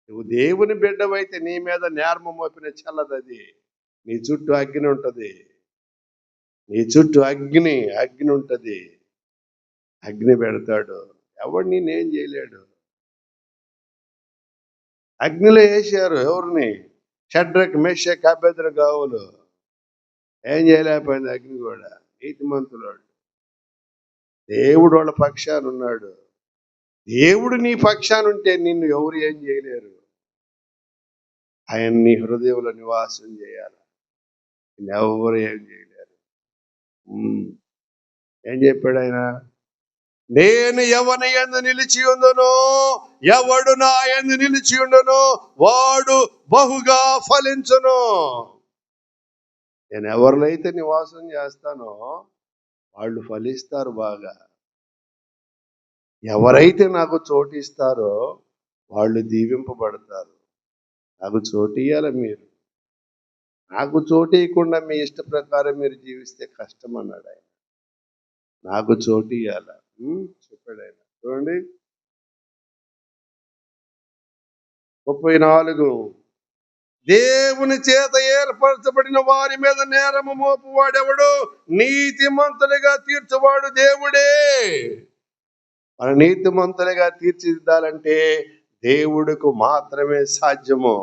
నువ్వు దేవుని బిడ్డవైతే నీ మీద నేరము మోపిన చల్లదది. నీ చుట్టూ అగ్ని ఉంటది, నీ చుట్టూ అగ్ని ఉంటది. అగ్ని పెడతాడు, ఎవడు నేనేం చేయలేడు. అగ్నిలో వేసారు ఎవరిని? షడ్రక్, మెషక్, అబేద్నెగోవులు. ఏం చేయలేకపోయింది అగ్ని కూడా. నీతిమంతుడు. దేవుడు వాళ్ళ పక్షాన ఉన్నాడు. దేవుడు నీ పక్షానుంటే నిన్ను ఎవరు ఏం చేయలేరు. ఆయన నీ హృదయంలో నివాసం చేయాలి, ఎవరు ఏం చేయలేరు. ఏం చెప్పాడు ఆయన? నేను ఎవని యందు నిలిచి ఉండునో, ఎవడు నా యందు నిలిచి ఉండునో వాడు బహుగా ఫలించును. నేను ఎవరిలో అయితే నివాసం చేస్తానో వాళ్ళు ఫలిస్తారు బాగా. ఎవరైతే నాకు చోటిస్తారో వాళ్ళు దీవింపబడతారు. నాకు చోటు ఇయ్యాలి మీరు. నాకు చోటు ఇవ్వకుండా మీ ఇష్ట ప్రకారం మీరు జీవిస్తే కష్టం అన్నాడు ఆయన. నాకు చోటు ఇయ్యాల చెప్పాడు ఆయన. చూడండి 34. దేవుని చేత ఏర్పరచబడిన వారి మీద నేరము మోపువాడెవడు? నీతిమంతులుగా తీర్చువాడు దేవుడే. మన నీతిమంతులుగా తీర్చిదిద్దాలంటే దేవుడికి మాత్రమే సాధ్యము.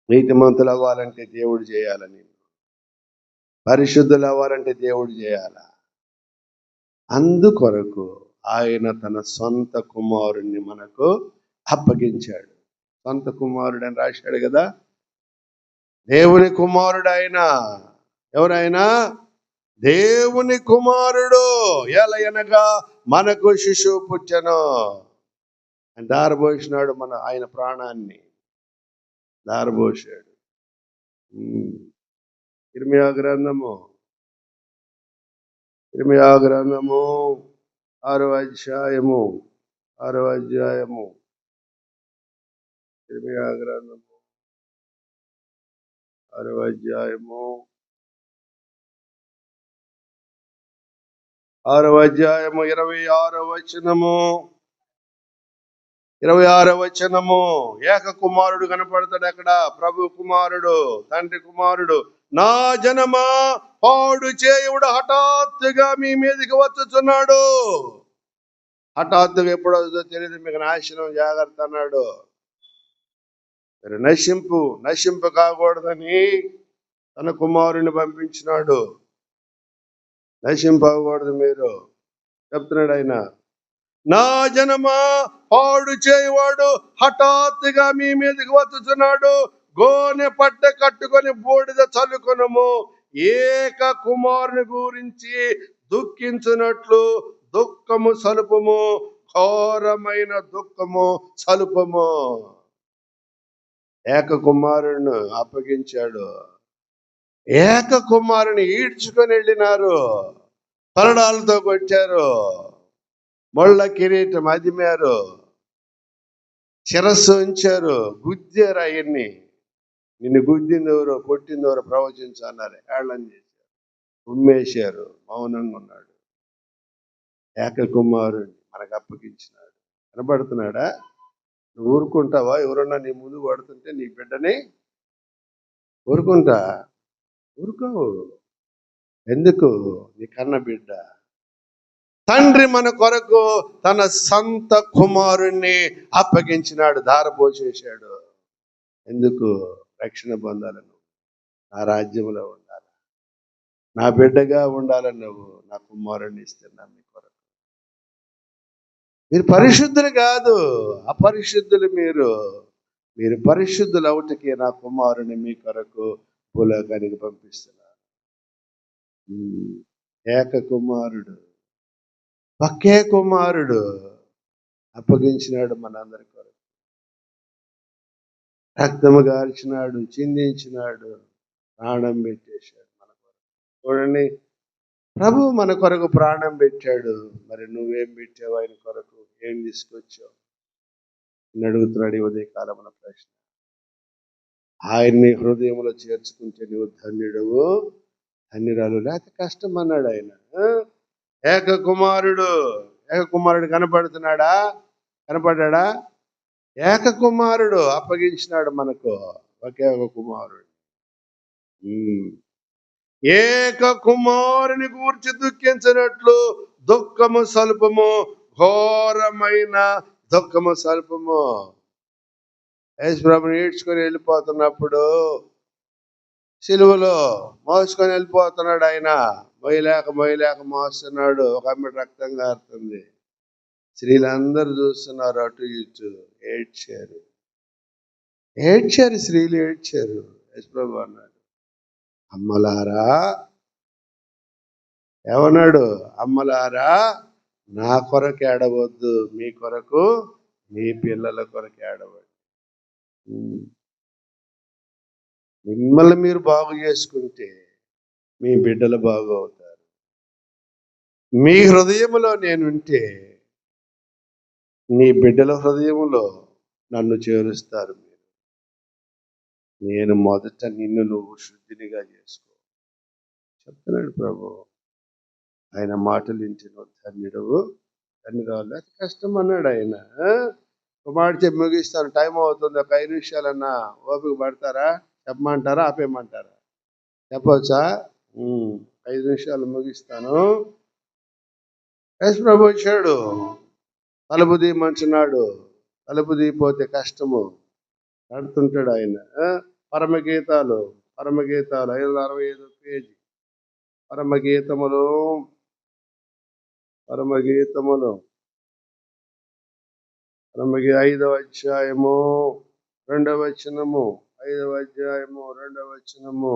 నీతిమంతులు అవ్వాలంటే దేవుడు చేయాలని, పరిశుద్ధులు అవ్వాలంటే దేవుడు చేయాల. అందుకొరకు ఆయన తన సొంత కుమారుణ్ణి మనకు అప్పగించాడు. సొంత కుమారుడు అని రాశాడు కదా. దేవుని కుమారుడు ఆయన. ఎవరైనా దేవుని కుమారుడు. ఎలా అనగా మనకు శిశువు పుట్టెను. దారబోసినాడు ఆయన ప్రాణాన్ని దారబోసాడు. ఇర్మియా గ్రంథము 6వ అధ్యాయము ఇర్మియా గ్రంథము 6వ అధ్యాయము 26వ వచనము. 26వ వచనము. ఏక కుమారుడు కనపడతాడు అక్కడ. ప్రభు కుమారుడు, తండ్రి కుమారుడు. నా జనమా, పాడు చేయుడు హఠాత్తుగా మీ మీదకి వచ్చుచున్నాడు. హఠాత్తుగా ఎప్పుడు వస్తుందో తెలియదు మీకు, నాశనం జాగ్రత్త అన్నాడు. మీరు నశింపు కాకూడదని తన కుమారుని పంపించినాడు. నశింపకూడదు మీరు చెప్తున్నాడు ఆయన. నా జనమా, పాడు చేయవాడు హఠాత్తుగా మీ మీదకి వచ్చుచున్నాడు. గోనె పట్ట కట్టుకొని బూడిద చల్లుకొనము. ఏక కుమారుని గురించి దుఃఖించినట్లు దుఃఖము సలుపము, ఘోరమైన దుఃఖము సలుపము. ఏక కుమారుని అప్పగించాడు. ఏక కుమారుని ఈడ్చుకొని వెళ్ళినారు. పరడాలతో కొట్టారు. మొళ్ళ కిరీటం అదిమారు. శిరస్సు ఉంచారు. గుద్దారు. ఆయన్ని నిన్ను గుద్దిందెవరో కొట్టిందెవరో ప్రవచించన్నారు. ఏళ్ళని చేశారు. ఉమ్మేశారు. మౌనంగా ఉన్నాడు. ఏక కుమారుని మనకు అప్పగించినాడు. కనబడుతున్నాడా? నువ్వు ఊరుకుంటావా? ఎవరన్నా నీ ముందు పడుతుంటే నీ బిడ్డని ఊరుకోవు. ఎందుకు? నీ కన్న బిడ్డ. తండ్రి మన కొరకు తన సొంత కుమారుణ్ణి అప్పగించినాడు, ధారపోసేశాడు. ఎందుకు? రక్షణ పొందాలను, నా రాజ్యంలో ఉండాలి, నా బిడ్డగా ఉండాలని నువ్వు నా కుమారుణ్ణి ఇస్తున్నా మీ కొరకు. మీరు పరిశుద్ధులు కాదు, అపరిశుద్ధులు. మీరు పరిశుద్ధులు అవుటకి నా కుమారుని మీ కొరకు భూలోకానికి పంపిస్తున్నారు. ఏక కుమారుడు, ఒకే కుమారుడు అప్పగించినాడు మనందరి కొరకు. రక్తము గార్చినాడు, చిందించినాడు, ప్రాణం పెట్టేశాడు మన కొరకు. చూడండి, ప్రభు మన కొరకు ప్రాణం పెట్టాడు. మరి నువ్వేం పెట్టావు ఆయన కొరకు? ఏం తీసుకొచ్చావు అని అడుగుతున్నాడు ఈ ఉదయకాలమున ప్రశ్న. ఆయన్ని హృదయంలో చేర్చుకుంటే నువ్వు ధన్యుడవు, ధన్యురాలు. లేకపోతే కష్టం అన్నాడు ఆయన. ఏక కుమారుడు కనపడ్డా? ఏక కుమారుడు అప్పగించినాడు మనకు. ఒకే ఒక కుమారుడు. ఏక కుమారుని గూర్చి దుఃఖించినట్లు దుఃఖము స్వల్పము, ఘోరమైన దుఃఖము స్వల్పము. యేసు ప్రభుని ఈడ్చుకొని వెళ్ళిపోతున్నప్పుడు సిలువలో మోసుకొని వెళ్ళిపోతున్నాడు ఆయన. మొయ్యలేక మోస్తున్నాడు. ఒక ఆమె రక్తం కారుతుంది. స్త్రీలందరూ చూస్తున్నారు, అటు ఇటు. ఏడ్చారు స్త్రీలు, ఏడ్చారు. యేసు ప్రభు అన్నాడు, అమ్మలారా, ఏమన్నాడు? అమ్మలారా, నా కొరకు ఏడవద్దు, మీ కొరకు, మీ పిల్లల కొరకు ఏడవద్దు. మిమ్మల్ని మీరు బాగు చేసుకుంటే మీ బిడ్డలు బాగు అవుతారు. మీ హృదయంలో నేనుంటే నీ బిడ్డల హృదయంలో నన్ను చేరుస్తారు మీరు. నేను మొదట నిన్ను నువ్వు శుద్ధినిగా చేసుకో చెప్తున్నాడు ప్రభు. ఆయన మాటలు వింటున్న ధన్యుడవు ధన్యురాలు. అతి కష్టం అన్నాడు ఆయన. ఒక మాట చెప్పి ముగిస్తాను, టైం అవుతుంది. ఒక 5 నిమిషాలన్నా ఓపిక పడతారా? చెప్పమంటారా? ఆపేయమంటారా? చెప్పవచ్చా? 5 నిమిషాలు ముగిస్తాను. యేసు ప్రభు వచ్చాడు, తలుపు తీయమంటున్నాడు. తలుపు తీయపోతే కష్టము. నడుతుంటాడు ఆయన. పరమగీతాలు 565 పేజీ. పరమగీతములు 5వ అధ్యాయము 2వ వచనము. 5వ అధ్యాయము 2వ వచనము.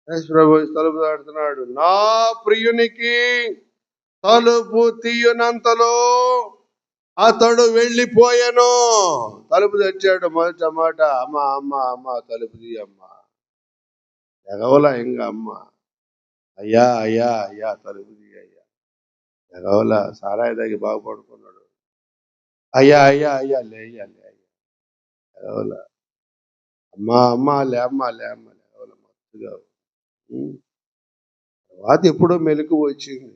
యేసు ప్రభు తలుపు దాడుతున్నాడు. నా ప్రియునికి తలుపు తీయనంతలో అతడు వెళ్ళిపోయాను. తలుపు తెచ్చాడు. మొదట మాట, అమ్మ తలుపు తీయమ్మా. ఎగవలా ఇంకా అమ్మ, అయ్యా అయ్యా అయ్యా తలుపు తీయ్యా. ఎగవలా, సారాయి దగ్గర బాగా పడుకున్నాడు. అయ్యా అయ్యా అయ్యా లేయ్యా ఎగవలా. అమ్మా లేమ్మా ఎగవల మత్తుగా. తర్వాత ఎప్పుడో మెలకు వచ్చింది.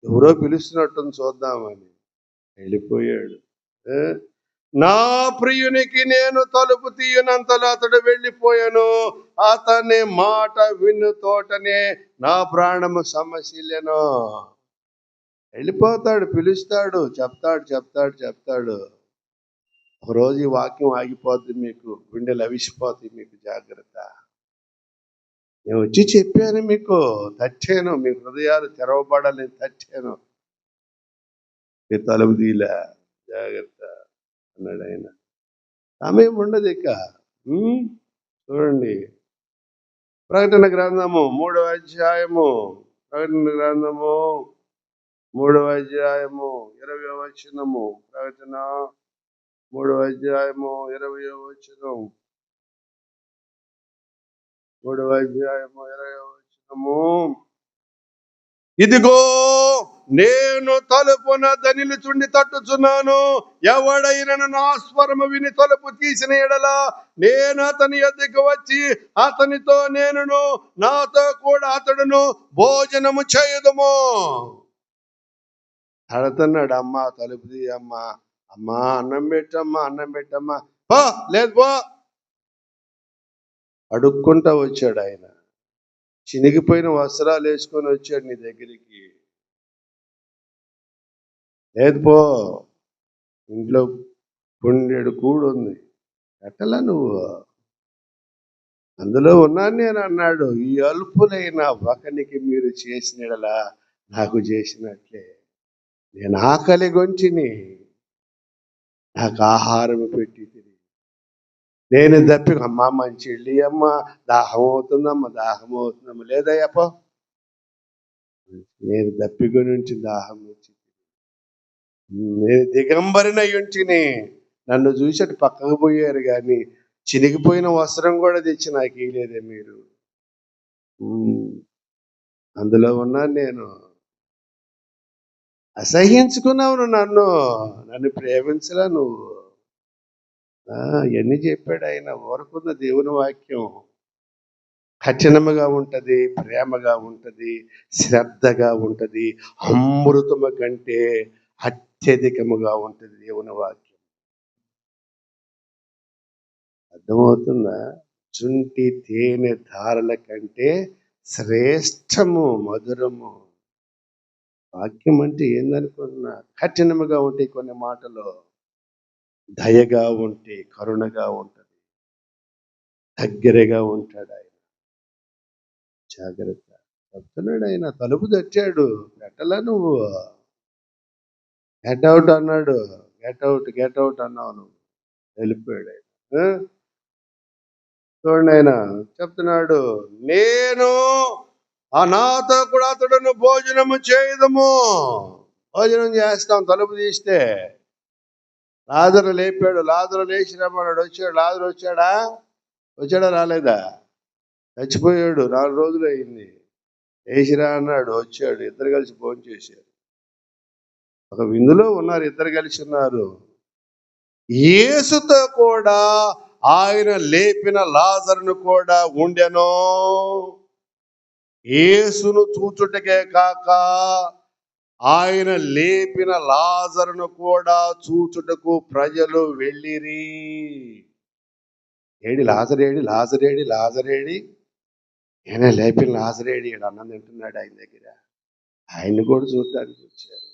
ఎవరో పిలుస్తున్నట్టుంది చూద్దామని వెళ్ళిపోయాడు. నా ప్రియునికి నేను తలుపు తీయనంతలో అతడు వెళ్ళిపోయాను. అతని మాట విను తోటనే నా ప్రాణము సమస్యలను. వెళ్ళిపోతాడు, పిలుస్తాడు, చెప్తాడు. ఒకరోజు ఈ వాక్యం ఆగిపోద్ది, మీకు గుండెలు అవిసిపోతాయి. మీకు జాగ్రత్త. నేను వచ్చి చెప్పాను, మీకు తట్టాను, మీ హృదయాలు తెరవబడాలని తట్టాను. మీ తలుపు తీలే, జాగ్రత్త అన్నాడు ఆయన. సమయం ఉండదు ఇక. చూడండి, ప్రకటన గ్రంథము 3వ అధ్యాయము. ప్రకటన గ్రంథము 3వ అధ్యాయము 20వ వచనము. ప్రకటన 3వ అధ్యాయము 20వ వచనం. 3వ అధ్యాయము 20వ వచనము. ఇదిగో నేను తలుపున నిలుచుండి తట్టుచున్నాను. ఎవడైనా నా స్వరము విని తలుపు తీసిన ఎడల నేను అతని యొద్దకు వచ్చి అతనితో నేనును నాతో కూడా అతడును భోజనము చేయుదుము. అడుగుతున్నాడు, అమ్మా తలుపు తీయమ్మా, అమ్మా అన్నం పెట్టమ్మా. పో, లేదు పో. అడుక్కుంటా వచ్చాడు ఆయన. చినిగిపోయిన వస్త్రాలు వేసుకొని వచ్చాడు నీ దగ్గరికి. లేదు పో, ఇంట్లో పుండెడు కూడు ఉంది, ఎట్టలా నువ్వు? అందులో ఉన్నాను నేను అన్నాడు. ఈ అల్పులైన ఒకనికి మీరు చేసినలా నాకు చేసినట్లే. నేను ఆకలి గొంచిని, నాకు ఆహారం పెట్టి తిరిగి నేను తప్పి అమ్మ మంచి వెళ్ళి అమ్మ దాహం అవుతుందమ్మా. లేదయ్యప్ప, నేను దప్పికొని ఉంచి దాహం వచ్చి నేను దిగంబరినై ఉంటిని. నన్ను చూసి అటు పక్కకు పోయారు, కానీ చినిగిపోయిన వస్త్రం కూడా తెచ్చి నాకు ఇయ్యలేదే మీరు. అందులో ఉన్నాను నేను. అసహ్యించుకున్నావు నన్ను ప్రేమించలా నువ్వు. ఇవన్నీ చెప్పాడు ఆయన. ఊరకున్న దేవుని వాక్యం కఠినముగా ఉంటది, ప్రేమగా ఉంటది, శ్రద్ధగా ఉంటది, అమృతము కంటే అత్యధికముగా ఉంటది దేవుని వాక్యం. అర్థమవుతుందా? చుంటి తేనె ధారల కంటే శ్రేష్టము, మధురము. వాక్యం అంటే ఏందనుకున్నా? కఠినముగా ఉంటాయి కొన్ని మాటలు, దయగా ఉంటే, కరుణగా ఉంటది, దగ్గరగా ఉంటాడు ఆయన. జాగ్రత్త చెప్తున్నాడు ఆయన. తలుపు తట్టాడు, పెట్టలా నువ్వు. గెట్ అవుట్ అన్నాడు. గెట్ అవుట్ అన్నావు నువ్వు. వెళ్ళిపోయాడు ఆయన. చూడండి, ఆయన చెప్తున్నాడు, నేను నాతో కూడా అతడును భోజనము చేయదము. భోజనం చేస్తాం తలుపు తీస్తే. లాజరు లేపాడు. లాజరు లేచి రమ్మన్నాడు. వచ్చాడు. లాజరు వచ్చాడా రాలేదా? చచ్చిపోయాడు, 4 రోజులు అయింది. లేచిరా అన్నాడు. వచ్చాడు. ఇద్దరు కలిసి భోజనం చేశారు. ఒక విందులో ఉన్నారు, ఇద్దరు కలిసి ఉన్నారు. యేసుతో కూడా ఆయన లేపిన లాజరును కూడా ఉండెను. యేసును చూచుటకే కాక ఆయన లేపిన లాజరును కూడా చూచుటకు ప్రజలు వెళ్ళిరి. ఏడి లాజరేడి, లాజరేడి, లాజరేడి, ఆయన లేపిన లాజరేడి, అన్నం తింటున్నాడు ఆయన దగ్గర. ఆయన్ని కూడా చూడటానికి వచ్చారు.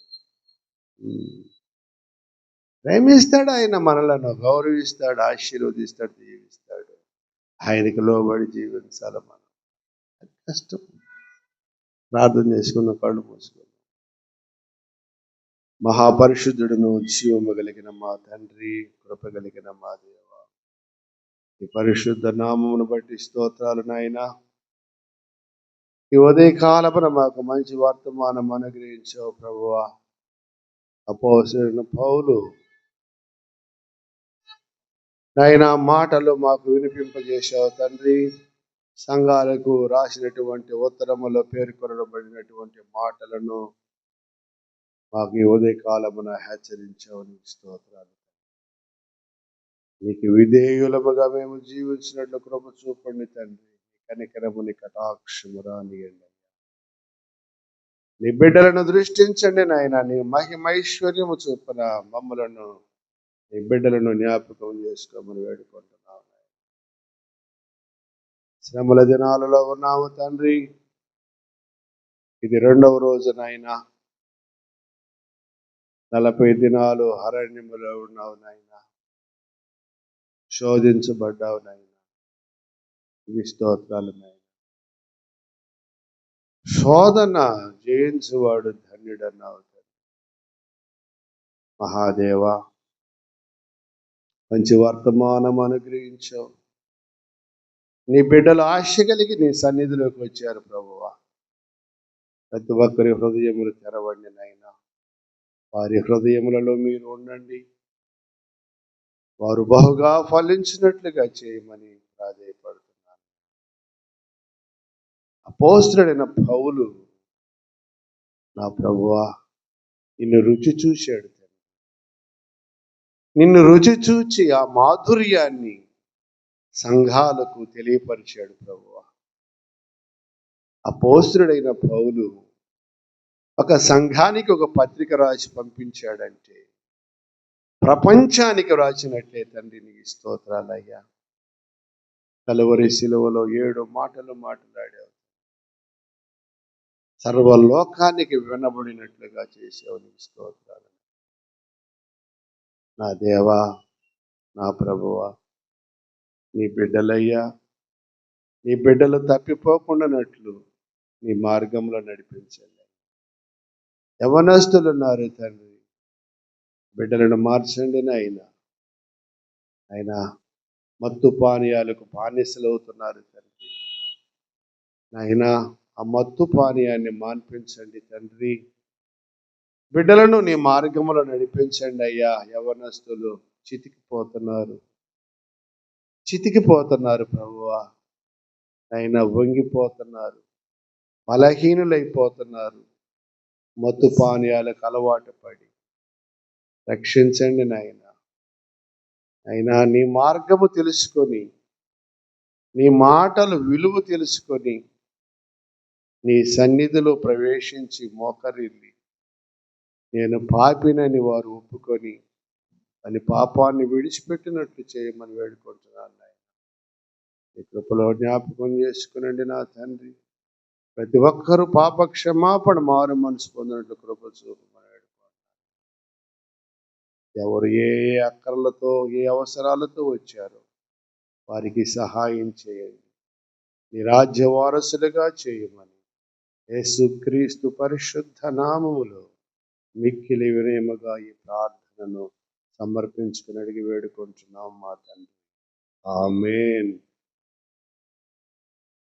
ప్రేమిస్తాడు ఆయన, మనలను గౌరవిస్తాడు, ఆశీర్వదిస్తాడు, దీవిస్తాడు. ఆయనకి లోబడి జీవించాలి మనం. కష్టం. ప్రార్థన చేసుకున్న కళ్ళు మూసుకుని. మహాపరిశుద్ధుడును జీవము కలిగిన మా తండ్రి, కృప కలిగిన మా దేవ, ఈ పరిశుద్ధ నామమును బట్టి స్తోత్రాలు నాయనా. ఈ ఉదయకాలమున మాకు మంచి వర్తమానం అనుగ్రహించావు ప్రభువా. అపోస్తలుడైన పౌలు నాయన మాటలు మాకు వినిపింపజేశావు తండ్రి. సంఘాలకు రాసినటువంటి ఉత్తరములో పేర్కొనబడినటువంటి మాటలను మాకు ఈ ఉదయకాలమున హెచ్చరించావు. నీకు స్తోత్రాలు. నీకు విధేయులముగా మేము జీవించినట్లు కృప చూపండి తండ్రి. కనికరము, నీ కటాక్షము రానియండి. నీ బిడ్డలను దృష్టించండి నాయన. నీ మహిమైశ్వర్యము చూపున మమ్మలను, నీ బిడ్డలను జ్ఞాపకం చేసుకోమని వేడుకుంటున్నావు. శ్రమల దినాలలో ఉన్నాము తండ్రి. ఇది 2వ రోజునైనా 40 దినాలు అరణ్యములో ఉన్నావు నాయన. శోధించబడ్డావు నాయన. ఈ స్తోత్రాలు నాయన. శోధన జయించువాడు ధన్యుడన్నావు. మహాదేవ, మంచి వర్తమానం అనుగ్రహించావు. నీ బిడ్డలు ఆశ కలిగి నీ సన్నిధిలోకి వచ్చారు ప్రభువా. ప్రతి ఒక్కరి హృదయములు తెరవండి నాయన. వారి హృదయములలో మీరు ఉండండి. వారు బహుగా ఫలించినట్లుగా చేయమని ప్రాధేయపడుతున్నాను. అపోస్తలుడైన పౌలు నా ప్రభువా నిన్ను రుచి చూశాడు. నిన్ను రుచి చూచి ఆ మాధుర్యాన్ని సంఘాలకు తెలియపరిచాడు ప్రభువా. అపోస్తలుడైన పౌలు ఒక సంఘానికి ఒక పత్రిక రాసి పంపించాడంటే ప్రపంచానికి రాసినట్లే తండ్రి. నీకు స్తోత్రాలయ్యా. కలువరి శిలువలో 7 మాటలు మాట్లాడావు. సర్వలోకానికి వినబడినట్లుగా చేసావు. నీకు స్తోత్రాలు. నా దేవా, నా ప్రభువా, నీ బిడ్డలయ్యా, నీ బిడ్డలు తప్పిపోకుండానట్లు నీ మార్గంలో నడిపించండి. యవనస్తులు ఉన్నారు తండ్రి, బిడ్డలను మార్చండి నాయనా. అయినా మత్తు పానీయాలకు బానిసలు అవుతున్నారు తండ్రి. నాయనా ఆ మత్తు పానీయాన్ని మాన్పించండి తండ్రి. బిడ్డలను నీ మార్గంలో నడిపించండి అయ్యా. యవనస్తులు చితికిపోతున్నారు ప్రభువా. అయినా వంగిపోతున్నారు, బలహీనులైపోతున్నారు. మత్తు పానీయాలకు అలవాటు పడి రక్షించండి నాయన. అయినా నీ మార్గము తెలుసుకొని, నీ మాటలు విలువ తెలుసుకొని, నీ సన్నిధిలో ప్రవేశించి మోకరిల్లి నేను పాపినని వారు ఒప్పుకొని అని పాపాన్ని విడిచిపెట్టినట్లు చేయమని వేడుకుంటున్నాను నాయన. నీ కృపలో జ్ఞాపకం చేసుకునండి నా తండ్రి. ప్రతి ఒక్కరూ పాప క్షమాపణ, మారు మనసు పొందినట్లు కృప చూపమని వేడుకుంటున్నాను. ఎవరు ఏ అక్కర్లతో, ఏ అవసరాలతో వచ్చారో వారికి సహాయం చేయండి. నీ రాజ్య వారసులుగా చేయమని యేసుక్రీస్తు పరిశుద్ధ నామములో మిక్కిలి వినయముగా ఈ ప్రార్థనను సమర్పించుకుని అడిగి వేడుకుంటున్నాం మా తండ్రి. ఆమేన్.